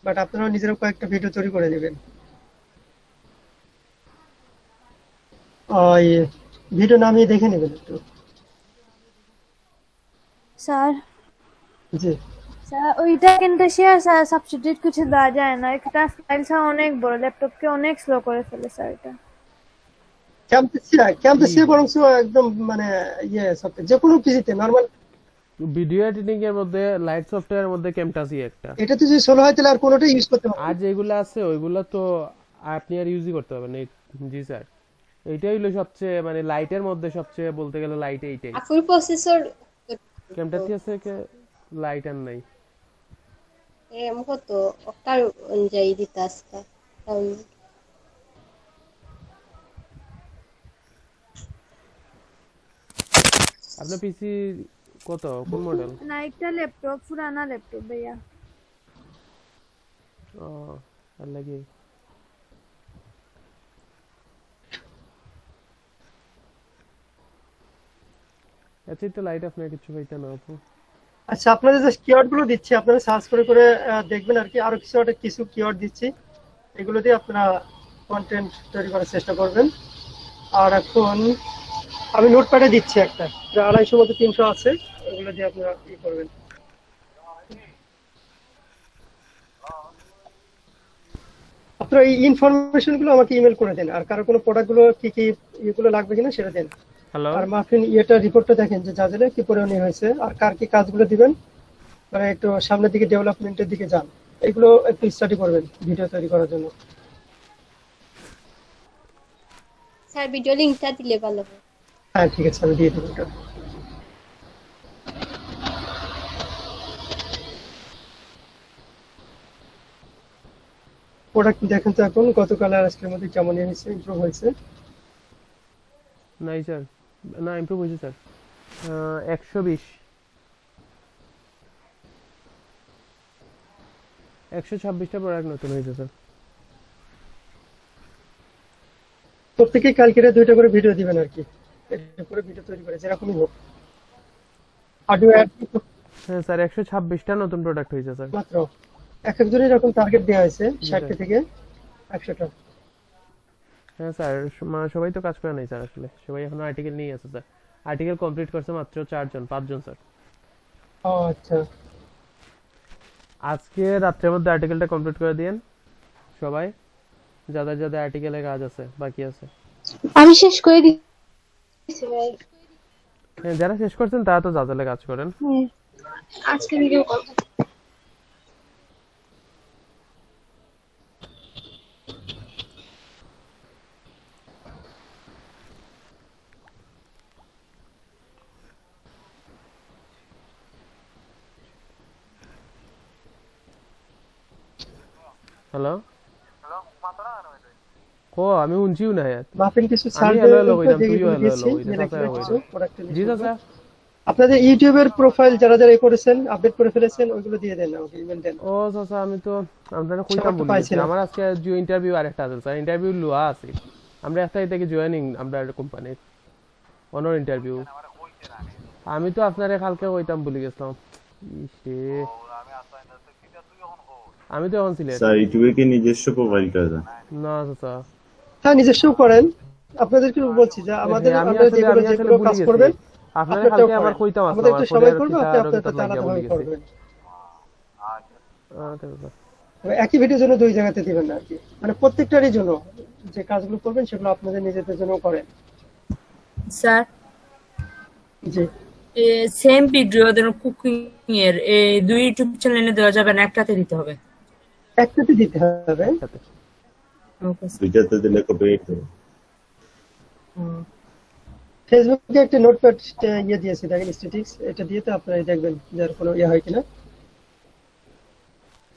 বাট আপনারা নিজেরা কয়েকটা ভিডিও তৈরি করে নেবেন। ভিডিও নামিয়ে দেখে নেবেন একটু। স্যার জি স্যার ওইটা কিন্তু শেয়ার সাবস্টিটিউট কিছু দেওয়া যায় না, একটা ফাইলটা অনেক বড়, ল্যাপটপকে অনেক স্লো করে ফেলে স্যার এটা। ক্যামতাশিয়া বরং একদম মানে যে কোনো পিসিতে নরমাল ভিডিও এডিটিং এর মধ্যে লাইট সফটওয়্যারের মধ্যে ক্যামটাসি একটা। এটা তো যদি সোলো হয় তাহলে আর কোনোটা ইউজ করতে পারবেন। আর যেগুলো আছে ওইগুলো তো আপনি আর ইউজই করতে পারবেন না। জি স্যার, এইটাই হলো সবচেয়ে মানে লাইটের মধ্যে সবচেয়ে বলতে গেলে লাইট এইটাই। ফুল প্রসেসর ক্যামটাসি আছে কে লাইট আর নাই। কত অক্টার অনুযায়ী দিতে আসতে আপনার পিসি কত, কোন মডেল? না একটা ল্যাপটপ, পুরানা ল্যাপটপ ভাইয়া। ও আর লাগে আচ্ছা, এটা লাইট আপনার কিছু পাইতে না আপু। আচ্ছা, আপনাদের যে কিওয়ার্ড গুলো দিচ্ছি আপনারা সার্চ করে করে দেখবেন আর কি। আরো কিছু কিওয়ার্ড দিচ্ছি, এগুলো দিয়ে আপনারা কন্টেন্ট তৈরি করার চেষ্টা করবেন। আর এখন আমি নোটপ্যাডে দিচ্ছি একটা, 250 মধ্যে 300 আছে, এগুলো দিয়ে আপনারা কি করবেন। আপনারা এই ইনফরমেশন গুলো আমাকে ইমেল করে দেন, আর কারো কোনো প্রোডাক্ট গুলো কি কি এগুলো লাগবে কিনা সেটা দেন। আর মাফিন রিপোর্টটা দেখেন যে যা কি পরিমাণে হয়েছে আর কার কি কাজগুলো দিবেন, মানে একটু সামনের দিকে ডেভেলপমেন্টের দিকে যান। এগুলো একটু স্টাডি করবেন ভিডিও তৈরি করার জন্য। স্যার ভিডিও লিংকটা দিলে ভালো হবে। হ্যাঁ ঠিক আছে, আমি দিয়ে দেবো এটা। প্রোডাক্ট দেখেন তো এখন গতকাল আর আজকের মধ্যে কেমন হয়েছে, ইমপ্রুভ হয়েছে? নাই স্যার, না ইমপ্রুভ হয়েছে স্যার। 120 126টা প্রোডাক্ট নতুন হয়েছে স্যার। প্রত্যেকে কালকে 2টা করে ভিডিও দিবেন আর কি, একটা করে ভিডিও তৈরি করে যেরকমই হোক। অডিও অ্যাড হ্যাঁ স্যার, 126টা নতুন প্রোডাক্ট হয়েছে স্যার। মাত্র এক একজনের এরকম টার্গেট দেওয়া হয়েছে 60টা থেকে 100টা। হ্যাঁ স্যার, সবাই তো কাজ করে নাই স্যার, আসলে সবাই এখনো আর্টিকেল নিয়ে আছে স্যার। আর্টিকেল কমপ্লিট করছে মাত্র 5জন স্যার। ও আচ্ছা, আজকে রাত্রের মধ্যে আর্টিকেলটা কমপ্লিট করে দিয়েন সবাই, যাদের আর্টিকেলে কাজ আছে বাকি আছে। আমি শেষ করে দিচ্ছি ভাই। হ্যাঁ, যারা শেষ করছেন তারা তো যাদের কাজ করেন। হ্যাঁ, আজকে ভিডিও করব। হ্যালো ও, আমি শুনছিও না হ্যাঁ। মাফিন কিছু আমি ছাড় হ্যালো হ্যালো কইতাম, দিয়ে তুইও হ্যালো দিয়েছি, হ্যালো কইতাম, যেটা চাচা কিছু কইতাম। প্রোডাক্ট জি চাচা। আপনাদের ইউটিউবের প্রোফাইল যারা যারা করেছেন, আপডেট করে ফেলেছেন, ওইগুলো দিয়ে দেন আমাকে, ইমেল দেন। ও চাচা, আমি তো আপনারা কইতাম সবার তো বলি পাইছি না। আমার আজকে জিও ইন্টারভিউ আরেকটা আছে স্যার, ইন্টারভিউ লওয়া আছে। আমরা একটা থেকে জয়েনিং আমরা কোম্পানির অনর ইন্টারভিউ। আমি তো আপনারে কালকে কইতাম বলি গেছিলাম। ইসে, আমি তো এখন সিলেট। স্যার ইউটিউবে কি নিজস্ব প্রোফাইল আছে? না চাচা। হ্যাঁ, নিজস্ব করেন। আপনাদেরকে বলছি যে আমাদের আমি আমরা আসলে যেগুলো কাজ ভুলে করবেন গেছি। আপনারা আপনারটাও কালকে আবার করেন। কইতাম আসলে আমাদের আমার একটু সময় ফোনের করবে, কিটা আপনি রকিটা আপনারটা লাগিয়া আলাদাভাবে ভুলে গেছি। করবেন। আচ্ছা চাচা। তবে একই ভিডিওর জন্য 2 জায়গাতে দিবেন না আর কি, মানে প্রত্যেকটারই জন্য যে কাজগুলো করবেন সেগুলো আপনাদের নিজেদের জন্য করেন। স্যার, জি, সেম ভিডিও ধরুন কুকিং এর এই 2 ইউটিউব চ্যানেলে দেওয়া যাবে না, একটাতে দিতে হবে? একটাতে দিতে হবে। Okay sir. দুইটাতে দিলে কপিরাইট হবে। ফেসবুকে একটা নোটপ্যাড দিয়েছি, দেখেন স্ট্যাটিক্স, এটা দিয়ে তো আপনারা দেখবেন যার কোনো হয় কিনা।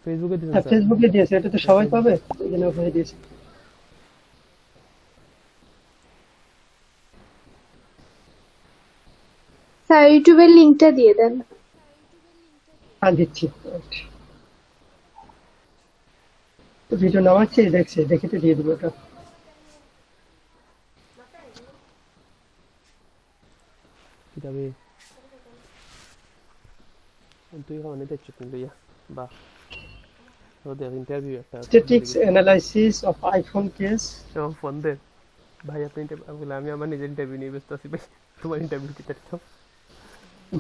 ফেসবুকে দিবেন হ্যাঁ, স্যার। ফেসবুকে দিয়েছে, এটা তো সবাই পাবে, এই জন্য ওখানে দিয়েছি। স্যার ইউটিউবের লিংকটা দিয়ে দেন। হ্যাঁ, দিচ্ছি। ভিডিও নামাচ্ছি, দেখছি, দেখে তো দিয়ে দেবো ওটা। কিতাবে তুই খাওয়ানি দেখছো কিন্তু ইয়া বাহ, ওদের ইন্টারভিউ একটা statics analysis of iPhone case. Phone দে ভাই, আপনি ইন্টারভিউ, আমি আমার নিজের ইন্টারভিউ নিয়ে ব্যস্ত আছি ভাই, তোমার ইন্টারভিউ কি দেখছো?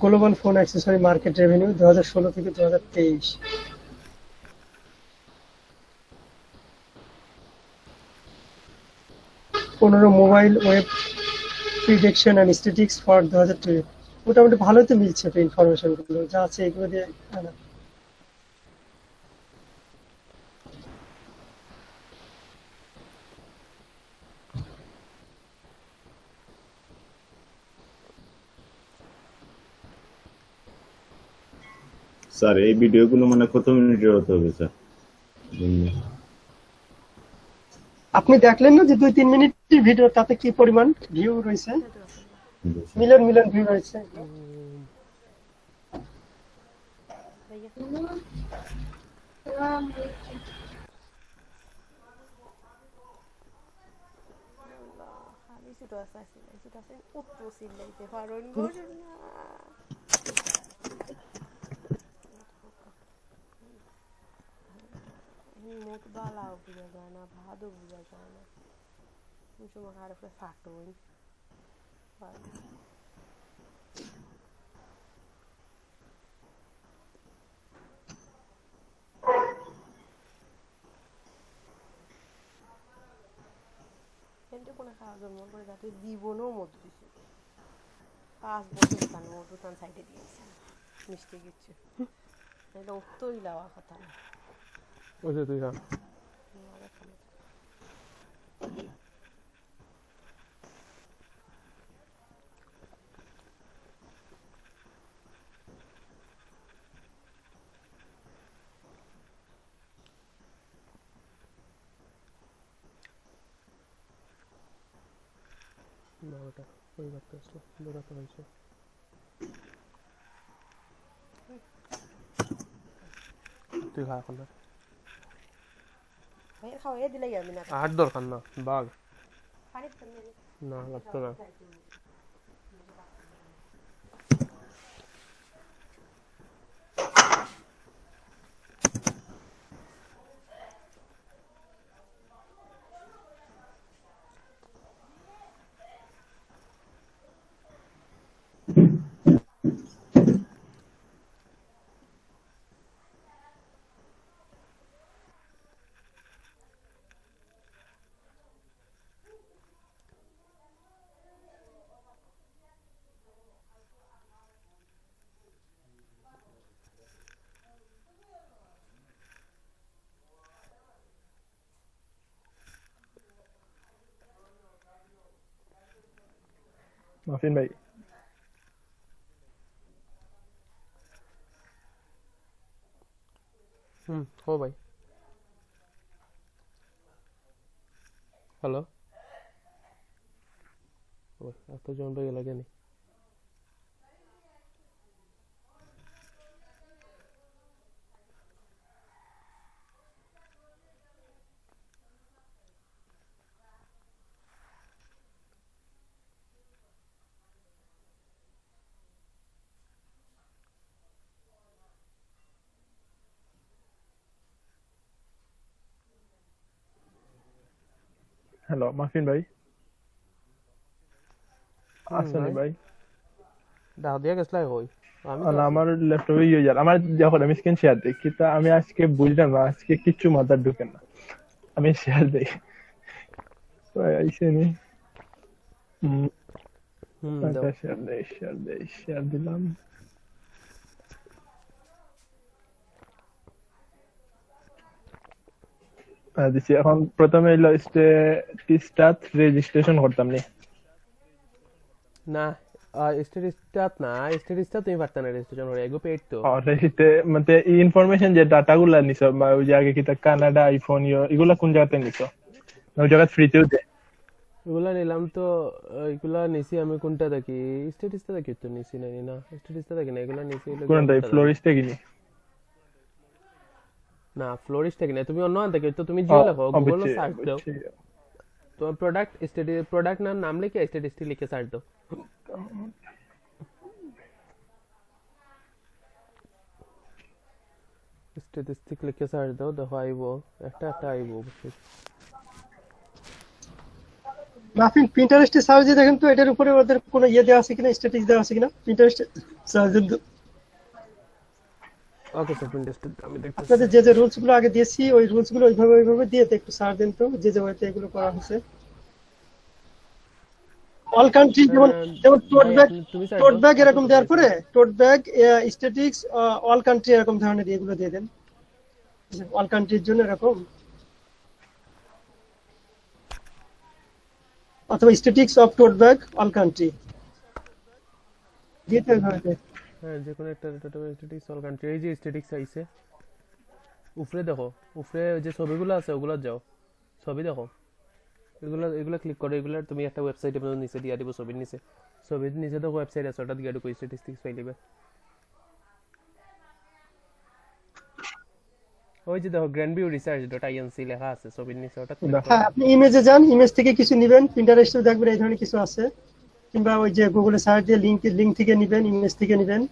Global phone accessory market revenue 2016 থেকে 2023। Mobile web prediction and statistics for 2002। মোটামুটি ভালোই তো মিলছে ইনফরমেশন গুলো যা আছে, এগুলো দিয়ে আনা। স্যার এই ভিডিওগুলো মানে কত মিনিটের হতে হবে স্যার? আপনি দেখলেন না যে 2-3 মিনিটের ভিডিও, তাতে কি পরিমাণ ভিউ রয়েছে, মিলিয়ন মিলিয়ন ভিউ রয়েছে। মুখ বালাও বোঝা যায় না, ভাদও বোঝা যায় না, সময় আর একটা ফাটোই কিন্তু কোনো খাওয়া জন্ম করে যাতে জীবনেও মধু দিছে 5 বছর তার মধু তার সাইডে দিয়েছে মিষ্টি কিছু, এটা উত্তরই লাওয়া কথা না। ওই যে তুই খা। না ওটা ওই বার্তা আসলো দৌড়াতে হয়েছে তুই খা এখন খাওয়াই দিলে আমি না আর দরকার না বাঘ পানি না লাগতো না মাফিন ভাই हो भाई हेलो तो जोन पे लगे नहीं হ্যালো মাফিন ভাই আসেন ভাই ডাক দিয়া গেছলা হই আমার ল্যাপটপে ইয়ে যার আমার যখন আমি স্ক্রিন শেয়ার দিই কিন্তু আমি আজকে বুঝলাম না আজকে কিছু মাথার ঢুকে না আমি শেয়ার দিই আইসে নি শেয়ার দিলাম দিচ্ছি এখন প্রথমে এলো স্টার্ট রেজিস্ট্রেশন করতাম না স্ট্যাটিস্টিক না স্ট্যাটিস্টিক তুমি পারতা না রেজিস্ট্রেশন করে এগো পেড তো রেজিস্ট্রে মানে ইনফরমেশন যে ডাটাগুলো নিছো ওই যে আগে কি তা কানাডা আইফোন এগুলা কোন জায়গাতে নিছো ওই জায়গা ফ্রিতেও দেয় এগুলা নিলাম তো এগুলা নিছি আমি কোনটা দেখি স্ট্যাটিস্টিক দেখি তো নিছি না স্ট্যাটিস্টিক দেখি না এগুলা নিছি কোনটা ফ্লোরিস্টে কিনি না ফ্লোরিস্টে কিনা তুমি অন্য আনতে তো তুমি জিও লেখো গুগলে সার্চ দাও তোমার প্রোডাক্ট নাম লিখে স্ট্যাটিস্টিক লিখে সার্চ দাও স্ট্যাটিস্টিক লিখে সার্চ দাও দেখো আইবো একটা আইবো অবশ্যই মাফিন পিন্টারেস্টে সার্চ দিয়ে দেখেন তো এটার উপরে ওদের কোনো ইয়ে দেওয়া আছে কিনা স্ট্যাটিস্টিক দেওয়া আছে কিনা পিন্টারেস্টে সার্চ দিন ওকে স্যার পিন্টারেস্টে আমি দেখতেছি আপনাদের যে রুলস গুলো আগে দিয়েছি ওই রুলস গুলো ওইভাবে দিয়ে একটু সার্চ দেন তো যে ওইতে এগুলো করা হয়েছে অল কান্ট্রি যেমন টোট ব্যাগ এরকম দেওয়ার পরে টোট ব্যাগ স্ট্যাটিস্টিক্স অল কান্ট্রি এরকম ধরনের এগুলো দিয়ে দেন অল কান্ট্রির জন্য এরকম অথবা statistics of tote bag all country দিতে হবে হ্যাঁ যে কোনো একটা স্ট্যাটিস্টিক্স অল কান্ট্রি এই যে স্ট্যাটিস্টিক্স আইছে উপরে দেখো উপরে যে ছবিগুলো আছে ওগুলো যাও ছবি দেখো এগুলো ক্লিক করো এগুলো তুমি একটা ওয়েবসাইটে নিচে দিয়া দিব ছবির নিচে তো ওয়েবসাইট আছে ওটা দিয়ে ঢুকো স্ট্যাটিস্টিক্স পাইলিবে ওই যে দেখো grandviewresearch.inc লেখা আছে ছবির নিচে ওটা হ্যাঁ আপনি ইমেজে যান ইমেজ থেকে কিছু নেবেন পিন্টারেস্টে দেখবেন এই ধরনের কিছু আছে কিংবা ওই যে গুগলে সার্চ দিয়ে লিংক থেকে নেবেন ইমেজ থেকে নেবেন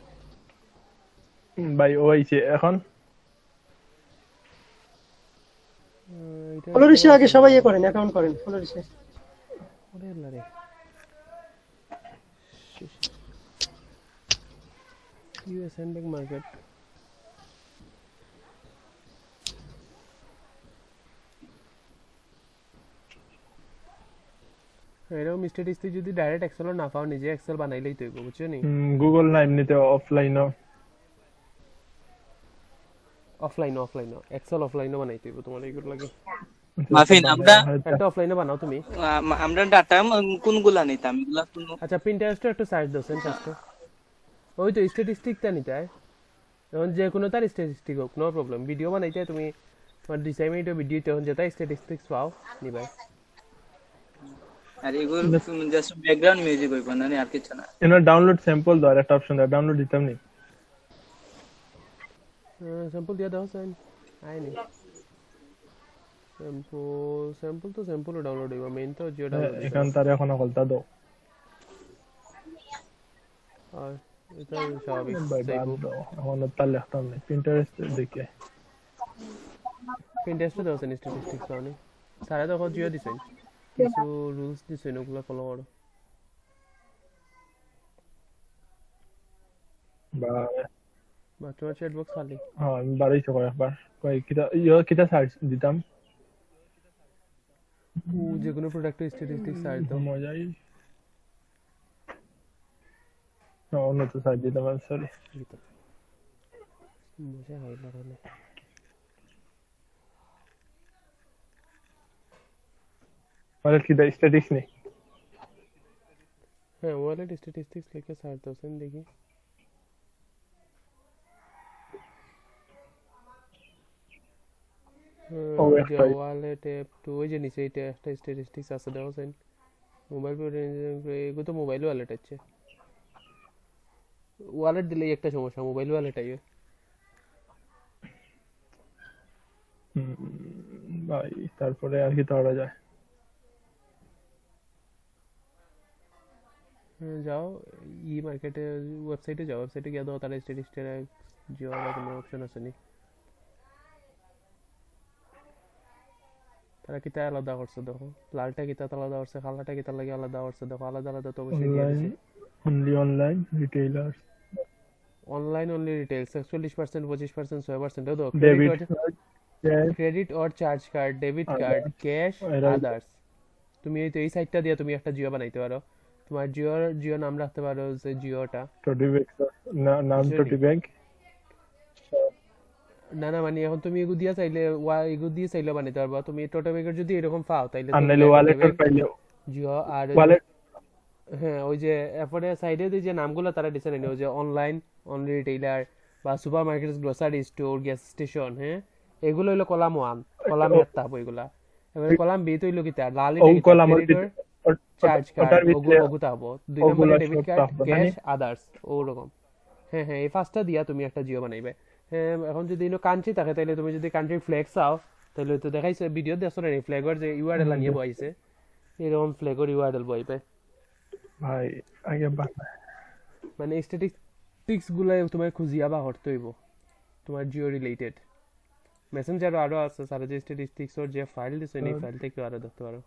ভাই ওইছে এখন ফ্লোরিশে আগে সবাই ইয়ে করেন অ্যাকাউন্ট করেন ফ্লোরিশে ওরে লারে ইউএস হ্যান্ডব্যাগ মার্কেট এরকম স্ট্যাটিস্টিক যদি ডাইরেক্ট এক্সেল না পাও নিজে এক্সেল বানাইলেই তো হইব বুঝছো নি গুগল না এমনিতে অফলাইনও এক্সেল অফলাইনও বানাইতে হইব তোমার এইগুলো লাগে মাফিন আমরা একটা অফলাইনে বানাও তুমি আমরা ডাটা কোনগুলা নিতাম এগুলা কোন আচ্ছা পিন্টারেস্টে একটু সার্চ দাও জাস্ট ওই তো স্ট্যাটিস্টিকটা নিতে হয় যখন যে কোনো তার স্ট্যাটিস্টিক হোক নো প্রবলেম ভিডিও বানাইতে তুমি তোমার 2 মিনিটের ভিডিও তখন যেটা স্ট্যাটিস্টিক্স পাও নিবাই আর এগুলো জাস্ট ব্যাকগ্রাউন্ড মিউজিক হইব না আর কিছু না। এনো ডাউনলোড স্যাম্পল দাও একটা অপশন দাও ডাউনলোড দিতাম নি স্যাম্পল দিয়া দাও সাইন আইনি স্যাম্পল তো স্যাম্পল ডাউনলোড হইবা মেইন তো জিও ডাউনলোড এখান তার এখন কলতা দাও আর এটা স্বাভাবিক বাই বাদ দাও এখন তার লিখতাম না পিন্টারেস্ট দেখে Pinterest দাও সেন স্ট্যাটিস্টিক্স মানে সারা তো জিও দিছেন কিছু রুলস দিছেন ওগুলো ফলো করো বা তোমার চ্যাট বক্স খালি হ্যাঁ আমি বাড়াইছি কয়েকবার কিটা সার্চ দিতাম যে কোনো প্রোডাক্টের স্ট্যাটিস্টিক্স সার্চ দাও মজাই অন্য তো সার্চ দিতাম সরি মজা হয় না ওয়ালেট কি স্ট্যাটিস্টিক্স নেই হ্যাঁ ওয়ালেট স্ট্যাটিস্টিক্স লিখে সার্চ দাও সেন দেখি ওয়ালেট অ্যাপ টু ওই যে নিচে এটা একটা স্ট্যাটিস্টিক্স আছে দেখো সেন মোবাইল এগুলো তো মোবাইল ওয়ালেট আছে ওয়ালেট দিলে একটা সমস্যা মোবাইল ওয়ালেট আইবে ভাই তারপরে আর কি করা যায় যাও ই মার্কেটে ওয়েবসাইটে যাও ওয়েবসাইটে গিয়ে দাও তার স্ট্যাটিস্টিক্স জিও বা কোনো অপশন আছে নি তারা কিতা আলাদা করছে দেখো লালটা কিতা আলাদা করছে কালাটা কিতা লাগে আলাদা করছে দেখো আলাদা আলাদা তো অবশ্যই দিয়ে দিছে অনলি অনলাইন রিটেইলার্স অনলাইন অনলি রিটেইলস 41% 25% 6% দাও credit or charge card debit card cash others তুমি এই সাইটটা দিয়ে তুমি একটা জিও বানাইতে পারো তোমার জিও নাম রাখতে পারো যে জিওটা টোটি ব্যাংক নাম টোটি ব্যাংক না না মানে এখন তুমি এগু দিয়া চাইলে এগু দিয়ে চাইলে বানাইতে পারবা তুমি টোটি ব্যাংকের যদি এরকম পাও তাইলে আনলে ওয়ালেট পাইলে জিও আর ওয়ালেট হ্যাঁ ওই যে এরপরে সাইডে যে নামগুলো তারা ডিজাইন এনে ওই যে অনলাইন অনলি রিটেইলার বা supermarket grocery store gas station হ্যাঁ এগুলো হলো কলাম 1 কলাম একটা এগুলা এবারে কলাম বি তো হইলো কিতা লাল চার্জ কার্ড ওগুলো হবো দুই নম্বরে ডেবিট কার্ড ক্যাশ আদার্স ওরকম হ্যাঁ হ্যাঁ এই পাঁচটা দিয়া তুমি একটা জিও বানাইবে হ্যাঁ এখন যদি ইনো কান্ট্রি থাকে তাহলে তুমি যদি কান্ট্রি ফ্ল্যাগ চাও তাহলে তো দেখাইছে ভিডিও দেখছো না ফ্ল্যাগের যে ইউআরএল আনিয়ে বইছে এরকম ফ্ল্যাগের ইউআরএল বইবে ভাই আগে মানে স্ট্যাটিস্টিক্স গুলো তোমার খুঁজিয়া বা করতে হইব তোমার জিও রিলেটেড মেসেঞ্জার আরো আছে সারা যে স্ট্যাটিস্টিক্স এর যে ফাইল দিছে এই ফাইল থেকে আরো দেখতে পারো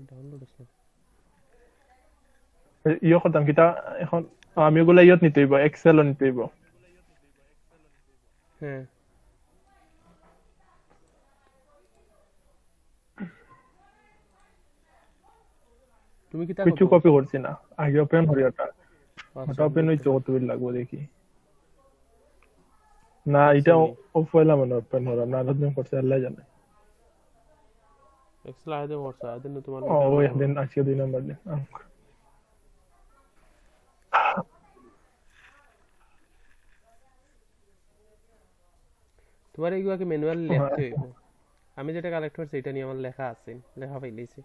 ডাউনলোড আছে ইয়ে করতাম কিটা এখন আমি ওগুলা ইয়ত নিতে হইব এক্সেল নিতে হইব হ্যাঁ তুমি কি কিছু কপি করছি না আগে ওপেন করি ওটা ওপেন হইছে কত বিল লাগবে দেখি না এটা অফ হইলা মানে ওপেন হলো না আলাদা করতে আল্লাহ জানে এক্সেল আইডি মোরসা আইডি নো তোমার ওই দিন আজকে 2 নাম্বার দিন তোমার এইগুলা কি ম্যানুয়ালি লিখতে হইব আমি যেটা কালেক্ট করছি এটা নিয়ে আমার লেখা আছে লেখা পাইলেছি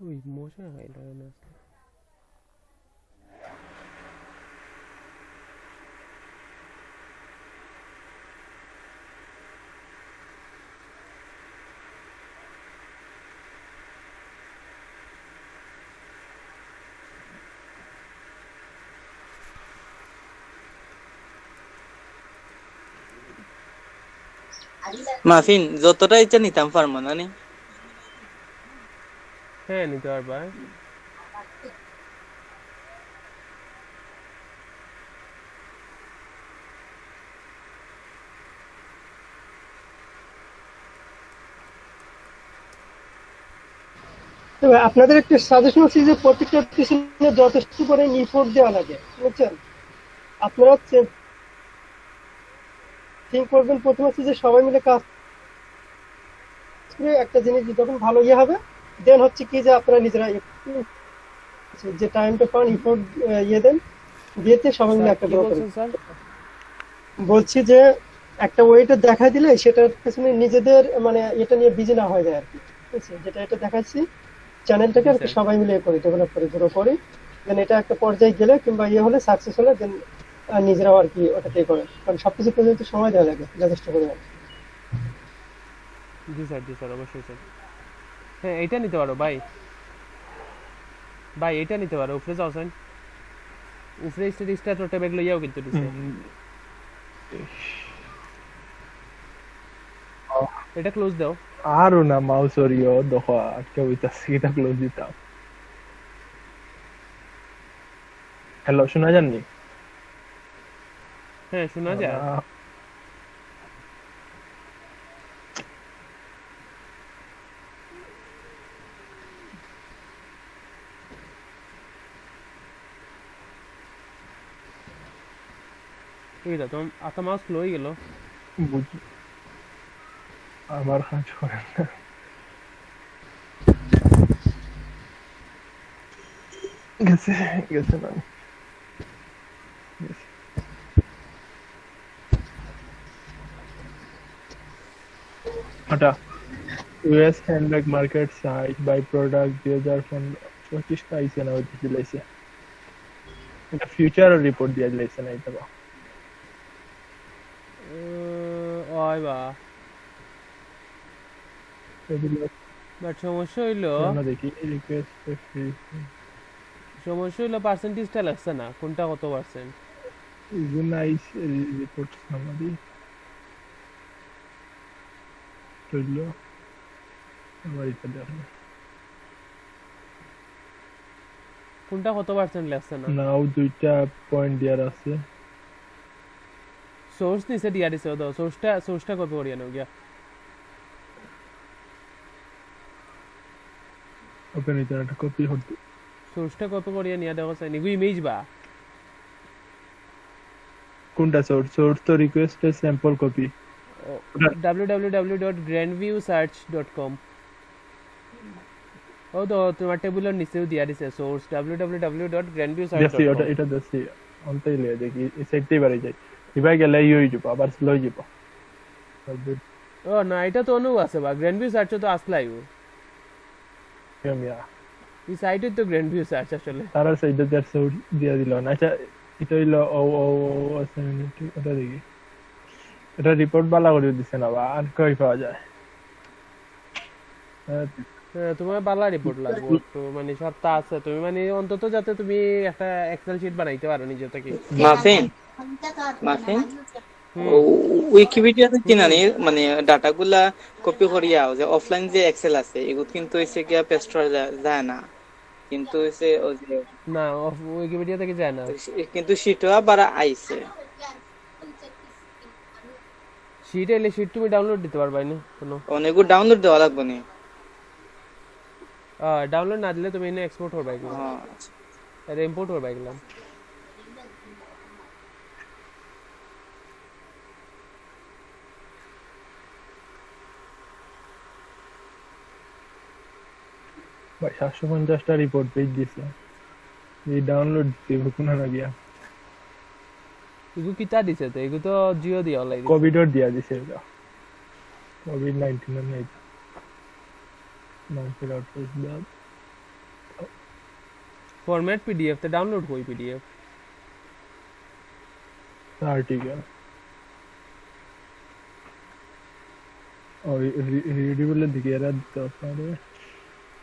ওই মজা হইলো না মাফিন যতটা ইচ্ছা নিতাম পারবো না নি হ্যাঁ নিতে পারবা আপনাদের একটা সাজেশন আছে যে প্রত্যেকটা পিছনে যথেষ্ট করে ইনপুট দেওয়া লাগে বুঝছেন আপনারা থিঙ্ক করবেন প্রথমে হচ্ছে যে সবাই মিলে কাজ করে একটা জিনিস যখন ভালো ইয়ে হবে দেন হচ্ছে কি যে আপনারা নিজেরা যে টাইমটা পান ইনপুট ইয়ে দেন দিয়েতে সবাই মিলে একটা গ্রো করেন বলছি যে একটা ওয়েটা দেখা দিলে সেটার পেছনে নিজেদের মানে এটা নিয়ে বিজি না হয়ে যায় আর কি, ঠিক আছে? যেটা এটা দেখাচ্ছি চ্যানেলটাকে আর কি সবাই মিলে করি, ডেভেলপ করি, গ্রো করি, দেন এটা একটা পর্যায়ে গেলে কিংবা ইয়ে হলে সাকসেস হলে দেন নিজেরাও আর কি ওটাতেই করে, কারণ সবকিছু পর্যন্ত সময় দেওয়া লাগে যথেষ্ট পরিমাণে। জি স্যার অবশ্যই স্যার। হ্যাঁ এইটা নিতে পারো ভাই, এইটা নিতে পারো। উপরে যাও স্যার, উপরে স্ট্যাটাস ট্যাব এগুলো ইয়াও কিন্তু দিছে। এটা ক্লোজ দাও। আর না মাউস ওরিও দেখো আটকে হইতাছে, এটা ক্লোজ দিতাম। হ্যালো, শোনা যাননি? হ্যাঁ শোনা যায়। এই তো তোমার আতা মাউস ক্লো হয়ে গেল। বুঝি আমার কাজ করে না। গেছে না হটা US handbag market size by product 2025 কা আইছে না ওইটা দিলাইছে, এটা ফিউচার রিপোর্ট দিয়ে দিলাইছে না এটা বা ওই বা বাট সমস্যা হইলো না দেখি রিকোয়েস্ট ফ্রি সমস্যা হইলো পার্সেন্টেজটা লাগছে না, কোনটা কত পার্সেন্ট ইগনাইস রিপোর্ট সামারি চললো আমার এটা দেখো কোনটা কত পার্সেন্ট লাগছে না। নাও দুইটা পয়েন্ট দেয়ার আছে, সোর্স নিচে দিয়া দিছে তো সোর্সটা কপি করিয়া নাও গিয়া। ওপেন ইন্টারনেট কপি হতে সোর্সটা কপি করিয়া নিয়া দেখো চাই নিগু ইমেজ বা কোনটা সোর্স তো রিকোয়েস্ট স্যাম্পল কপি www.grandviewsearch.com ও তো তোমার টেবিলের নিচেও দিয়া দিছে সোর্স www.grandviewsearch.com ওটা এটা দেখি অন্তেই লিয়ে দেখি এই সাইডটাই বাড়ি যাই এবার গেলে ইউই যাব আবার স্লো যাব। ও না এটা তো অনু আছে বা গ্র্যান্ড ভিউ সার্চ তো আসলাইও কেমিয়া এই সাইটে তো গ্র্যান্ড ভিউ সার্চ আসলে তারা সাইডে দেয়ার সোর্স দিয়া দিল না। আচ্ছা এটা হইলো ও আছে এটা দেখি এটা রিপোর্ট বালা করে দিছে না বা আর কই পাওয়া যায়। তোমার বালা রিপোর্ট লাগবে তো মানে সবটা আছে, তুমি মানে অন্তত যাতে তুমি একটা এক্সেল শিট বানাইতে পারো নিজে থেকে। মাফিন উইকিপিডিয়াতে কিনানি মানে ডাটাগুলা কপি করিয়া যে অফলাইন যে এক্সেল আছে এগুলো কিন্তু এসে গিয়া পেস্ট করা যায় না, কিন্তু এসে ওই যে না উইকিপিডিয়া থেকে যায় না, কিন্তু শিটও আবার আইছে। শিট এলে শিট তুমি ডাউনলোড দিতে পারবা না কোনো, অনেকগুলো ডাউনলোড দেওয়া লাগবে না। ডাউনলোড না দিলে তুমি এনে এক্সপোর্ট করবা এগুলো, আর ইম্পোর্ট করবা এগুলো। ভাই 750টা রিপোর্ট পেজ দিছে, এই ডাউনলোড দিতে কোনা না গিয়া এগুলো কিতা দিছে তো এগুলো তো জিও দিয়া অলরেডি কোভিডর দিয়া দিছে এটা কোভিড-19 নাই মার্কেট আউটপুট দাও ফরম্যাট পিডিএফ তে ডাউনলোড কই পিডিএফ आर्टिकल और रीडेबल दिखे रहा तो सारे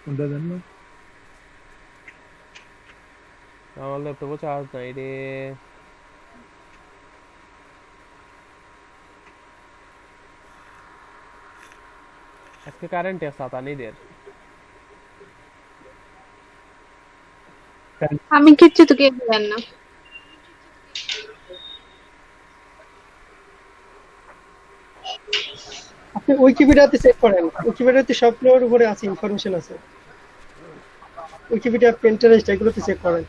उनका देना আমার ল্যাপটপে চার্জ নাই রে। আজকে কারেন্ট এর সাথে নেই দের। আমি কিচ্ছু তো কে জান না। আপনি উইকিপিডিয়াতে চেক করেন, উইকিপিডিয়াতে সবগুলোর উপরে আছে ইনফরমেশন আছে, উইকিপিডিয়া পিন্টারেস্ট এগুলোতে চেক করেন।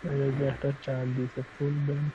এই যে একটা চার দিছে ফুল ব্যান্ড।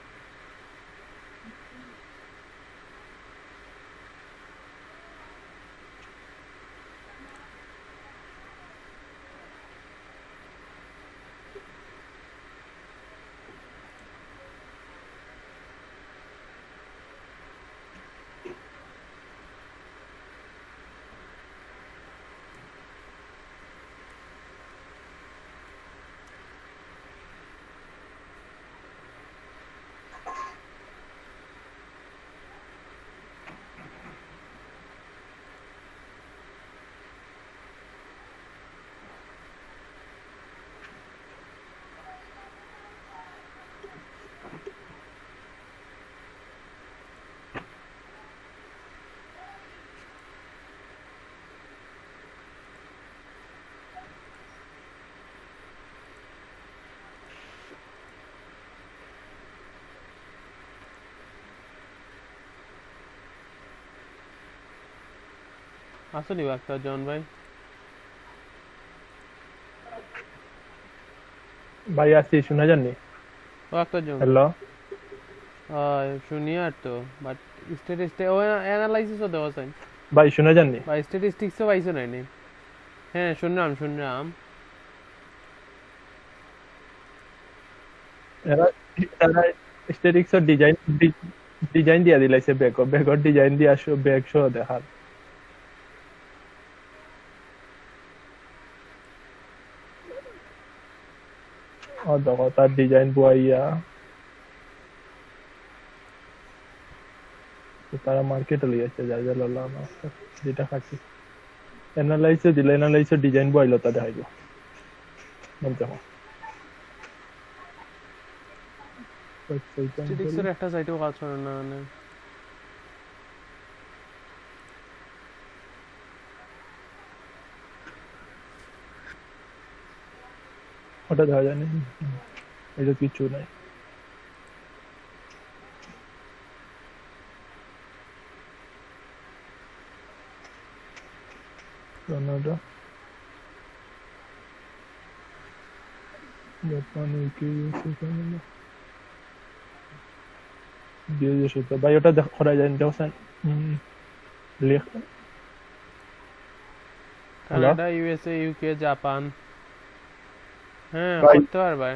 আসলে একটা জন ভাই ভাই আসছি, শোনা যাননি? ও একটা জন হ্যালো, শুনি আর তো বাট স্ট্যাটিস্টিক ও অ্যানালাইসিসও দেওয়া যায় ভাই শোনা যাননি? বা স্ট্যাটিস্টিক্সও পাইছো নাইনি? হ্যাঁ শুনলাম এরা এরা স্ট্যাটিক্স ডিজাইন দিয়া দিলাইছে, ব্যাকর ডিজাইন দিয়ে আসো, ব্যাক সহ দেখার। ও দেখো তার ডিজাইন বুয়াইয়া তারা মার্কেটে লই যাচ্ছে, যা যা ললাম যেটা খাচ্ছি অ্যানালাইসে দিলে, অ্যানালাইসে ডিজাইন বুয়াইলো তা দেখাইব দেখো। স্ট্যাটিস্টিক্সের একটা সাইটেও কাজ করে না মানে ওটা দেখা যায়নি, এটা কিছু নাই। Canada, Japan, UK, USA, Canada, ভাই ওটা করা যায় দেখছেন? লেখ কানাডা, ইউএসএ, ইউকে, জাপান, হ্যাঁ ভাই করতে পারবে।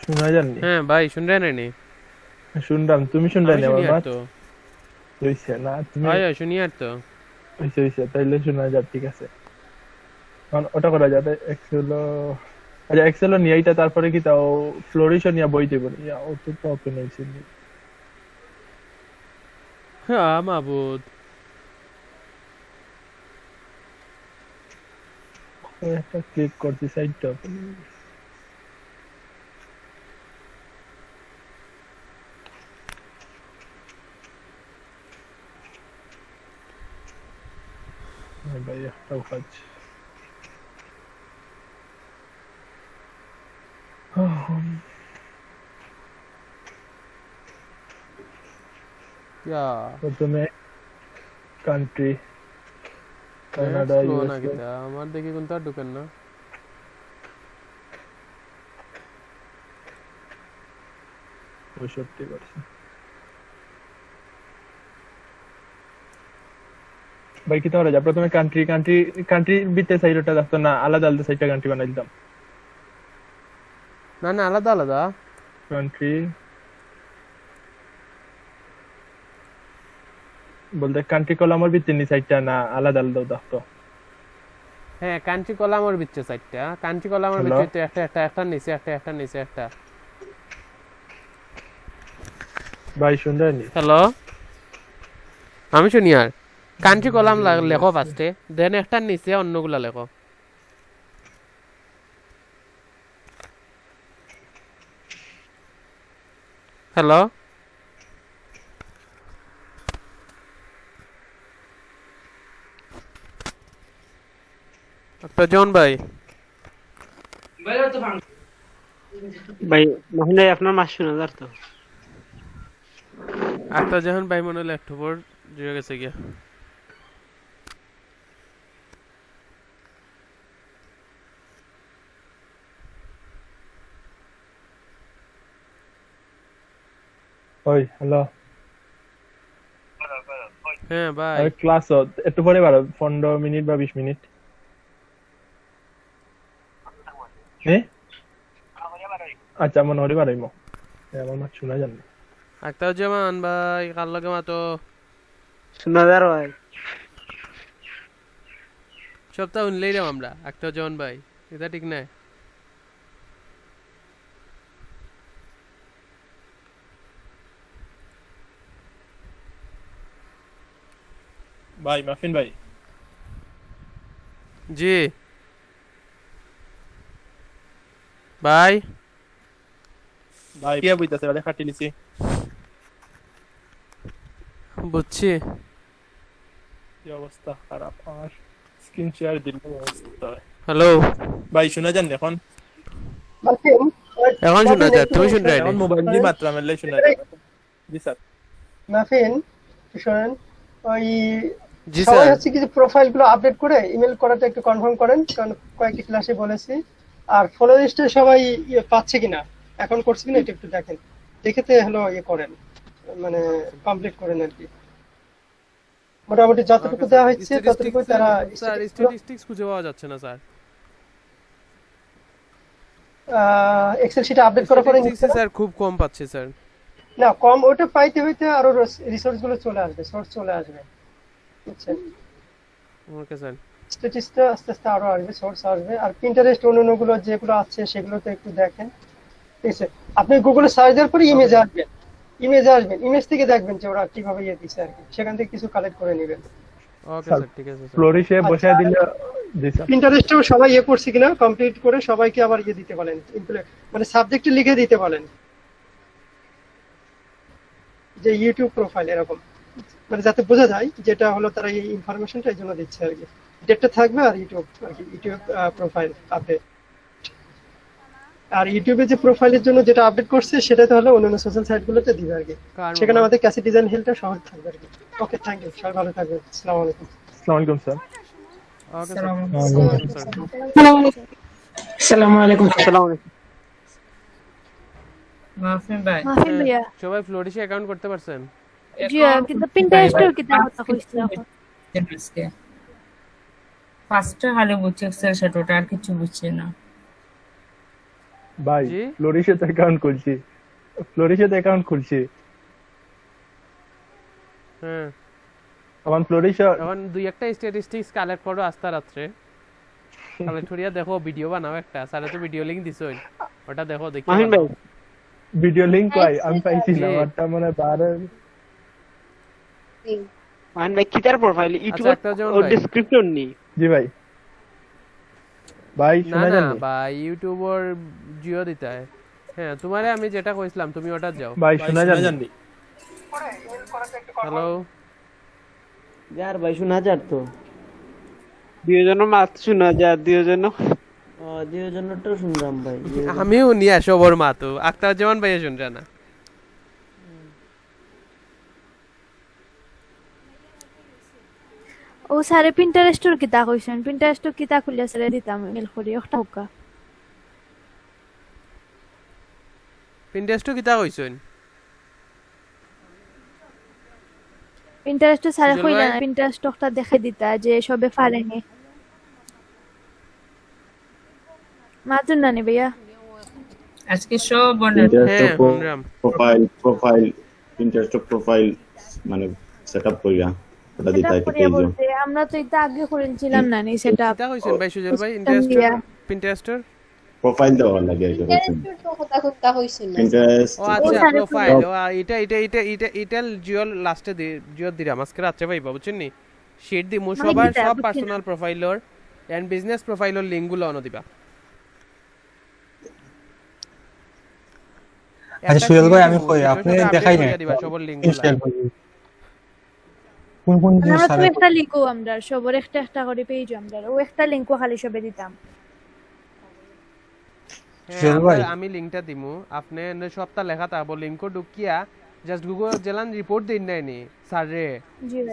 শোনা যাননি? হ্যাঁ ভাই শুনরে নাইনি? শুনলাম, তুমি শুনলে আমি না? শুনি আমার আর তো হইছে না, তুমি হয় শুনি আর তো হইছে, তাইলে শোনা যাক, ঠিক আছে। কারণ ওটা করা যাবে এক্সেল। আচ্ছা এক্সেল নিয়ে আইতা, তারপরে কি তাও ফ্লোরিশ নিয়ে বই দেব ইয়া, ও তো ওপেন হইছে নি। হ্যাঁ মাবুদ একটা ক্লিক করছি, সাইটটা ওপেন। ভাই একটাও কাজ ইয়া প্রথমে কান্ট্রি কানাডা, স্লো না ইউএসএ। কিতা আমার দেখি কোনটা আর ঢুকেন না। 65%। ভাই কি তোমরা যা প্রথমে কান্ট্রি ভিতরে সাইডটা দেখতো না, আলাদা আলাদা সাইডটা কান্ট্রি বানাই দিতাম। না না আলাদা আলাদা কান্ট্রি বলতে কান্ট্রি কলামের ভিতরে নি সাইডটা না আলাদা আলাদা দেখতো। হ্যাঁ কান্ট্রি কলামের ভিতরে সাইডটা, কান্ট্রি কলামের হ্যালো? ভিতরে একটা নিচে একটা নিচে একটা। ভাই শুনলেনি? হ্যালো আমি শুনি আর কান্ট্রি কলাম লেখো ফার্স্টে, দেন একটা নিচে অন্যগুলা লেখো। হ্যালো একটা জন ভাই ভাই মহিলা আপনার 500,000 তো একটা যখন ভাই মনে হলো একটু পর জুড়ে গেছে গিয়া। ওই হ্যালো হ্যাঁ ভাই আর ক্লাস একটু পরে বারো 15 মিনিট বা 20 মিনিট হ্যাঁ আচ্ছা মনে হরি বারাইমো আমার মাছ শোনা যান না আক্তারুজ্জামান ভাই কার লগে মাতো শোনা যার ভাই সপ্তাহ উনলেই রাম আমরা আক্তারুজ্জামান ভাই এটা ঠিক না ভাই মাফিন ভাই জি ভাই ভাই কি বইতাছে ভাই কাটি লিছি বুঝছি কি অবস্থা খারাপ আমার স্ক্রিন শেয়ার দিল অবস্থা হ্যালো ভাই শোনা যান এখন এখন শোনা যায় তুমি শুনতে এখন মোবাইল দিয়ে মাত্রা মেলে শোনা যায় জি স্যার মাফিন শুনেন ওই জি সবাই স্যার হচ্ছে কি যে প্রোফাইল গুলো আপডেট করে ইমেল করাটা একটু কনফার্ম করেন কারণ কয়েকটি ক্লাসে বলেছি আর ফলো লিস্টে সবাই পাচ্ছে কিনা এখন করছে কিনা এটা একটু দেখেন দেখেতে হলো করেন মানে কমপ্লিট করেন আর কি মোটামুটি যতটুকু দেওয়া হচ্ছে ততটুকু তারা স্যার স্ট্যাটিস্টিক্স খুঁজে পাওয়া যাচ্ছে না স্যার এক্সেল শিটে আপডেট করার পরে স্যার খুব কম পাচ্ছে স্যার না কম ওটা পাইতে হইতে আরো রিসোর্স গুলো চলে আসবে সোর্স চলে আসবে বুঝছেন ওকে স্যার স্ট্যাটিস্টিক্সটা আস্তে আস্তে আরো আসবে সোর্স আসবে আর পিন্টারেস্ট অন্যান্যগুলো যেগুলো আছে সেগুলোতে একটু দেখেন ঠিক আছে আপনি গুগলে সার্চ দেওয়ার পরে ইমেজ আসবেন ইমেজ থেকে দেখবেন যে ওরা কিভাবে দিছে আর কি সেখান থেকে কিছু কালেক্ট করে নেবেন ওকে স্যার ঠিক আছে স্যার ফ্লোরিশে বসায় দিলে জি স্যার পিন্টারেস্টেও সবাই করছে কিনা কমপ্লিট করে সবাইকে আবার দিতে বলেন মানে সাবজেক্টে লিখে দিতে বলেন যে ইউটিউব প্রোফাইল এরকম মানে যাতে বোঝা যায় যেটা হলো তারা এই ইনফরমেশনটা এই জন্য দিচ্ছে আর কি ডেটটা থাকবে আর ইউটিউব প্রোফাইল আপডেট আর ইউটিউবে যে প্রোফাইলের জন্য যেটা আপডেট করছে সেটা তো হলো অন্যান্য সোশ্যাল সাইটগুলোতে দিবে আর কি সেখানে আমাদের ক্যাসি ডিজাইন হেলটা সহজ থাকবে আর কি ওকে থ্যাংক ইউ সবাই ভালো থাকবেন আসসালামু আলাইকুম আসসালামু আলাইকুম স্যার ওকে স্যার আসসালামু আলাইকুম আসসালামু আলাইকুম মাফিন ভাই মাফিন ভাইয়া সবাই ফ্লোরিশে অ্যাকাউন্ট করতে পারছেন জি কিন্তু পিন্টারেস্টের কিতা কথা কইছিল ফার্স্টে খালি বুঝছে এক্সেল শিট ওটা আর কিছু বুঝছে না ভাই ফ্লোরিশে অ্যাকাউন্ট খুলছি হ্যাঁ আমার ফ্লোরিশে এখন দুই একটা স্ট্যাটিস্টিক্স কালেক্ট করো আস্তা রাত্রে কালেক্ট করিয়া দেখো ভিডিও বানাও একটা স্যার তো ভিডিও লিংক দিছই ওটা দেখো দেখি মাহিন ভাই ভিডিও লিংক কই আমি পাইছি না আমারটা মানে বারে মাহিন ভাই কিটার প্রোফাইল ইউটিউব ও ডেসক্রিপশন নি জি ভাই ভাই না শোনা না যান ভাই ইউটিউবার জিও দিতা है হ্যাঁ তোমারে আমি যেটা কইছিলাম তুমি ওটা যাও ভাই শোনা যান হ্যালো यार भाई শোনা যার তো দুইজন মাত শোনা যায় দুইজনটা শুনলাম ভাই আমিও নিয়ে সবর মাতো আক্তারুজ্জামান ভাইয়া শুনরা না ও সারে পিন্টারেস্টের কিতা কইছেন পিন্টারেস্টের কিতা খুলিয়া সারে দিতাম মেল করি একটা হোকা পিন্টারেস্ট কিতা কইছেন পিন্টারেস্ট সারে কইলা পিন্টারেস্টটা দেখে দিতা যে সবে পারেনি মাজুন না নি ভাইয়া আজকে সব বন্ধ প্রোফাইল পিন্টারেস্ট প্রোফাইল মানে সেটআপ কইরা ওটা দিতে বলতে আমরা তো এটা আগে করেছিলাম না নি সেটআপ কিতা কইছেন ভাই সুজল ভাই পিন্টারেস্টের প্রোফাইল দেওয়া লাগে এটা বলছেন কথা হইছে না পিন্টারেস্ট ও আচ্ছা প্রোফাইল ও এটা জিও লাস্টে জিও দিরাম আজকে রাতে ভাই বুঝছেন নি শেড দিমু সবার সব পার্সোনাল প্রোফাইলর এন্ড বিজনেস প্রোফাইলর লিংক গুলো অন দিবা আচ্ছা সুজল ভাই আমি কই আপনি দেখাই না দিবা সবার লিংক গুলো কোন আমরা তো একটা লিংকও আমরা সবার একটা করে পেজ আমরা ও একটা লিংকও খালি সবে দিতাম আমি লিংকটা দিমু আপনি সবটা লেখা থাকবো লিংকও ঢুকিয়া জাস্ট গুগল জেলান রিপোর্ট দিন নাইনি স্যার রে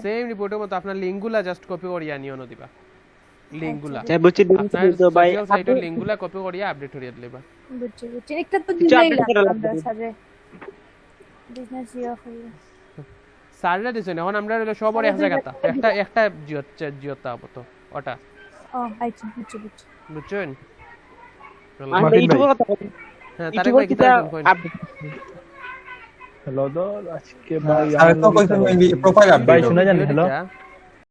সেম রিপোর্টের মতো আপনার লিংকগুলা জাস্ট কপি করিয়া নিও ন দিবা লিংকগুলা চাই বুঝছি তো ভাই সাইটের লিংকগুলা কপি করিয়া আপডেট করিয়া দিবা বুঝছি একটা তো দিলেই আমরা স্যার রে বিজনেস জিও হইল স্যাররা দিছেন এখন আমরা হলো সবার এক জায়গাটা একটা জিওতা আপাতত ওটা ও আচ্ছা বুঝছি বুঝছেন আমরা ইউটিউবের কথা বলি হ্যাঁ তারেক ইউটিউবের ভাই কিটা কি হ্যালো দল আজকে ভাই আর তো কইছেন প্রোফাইল আপডেট ভাই শোনা যান হ্যালো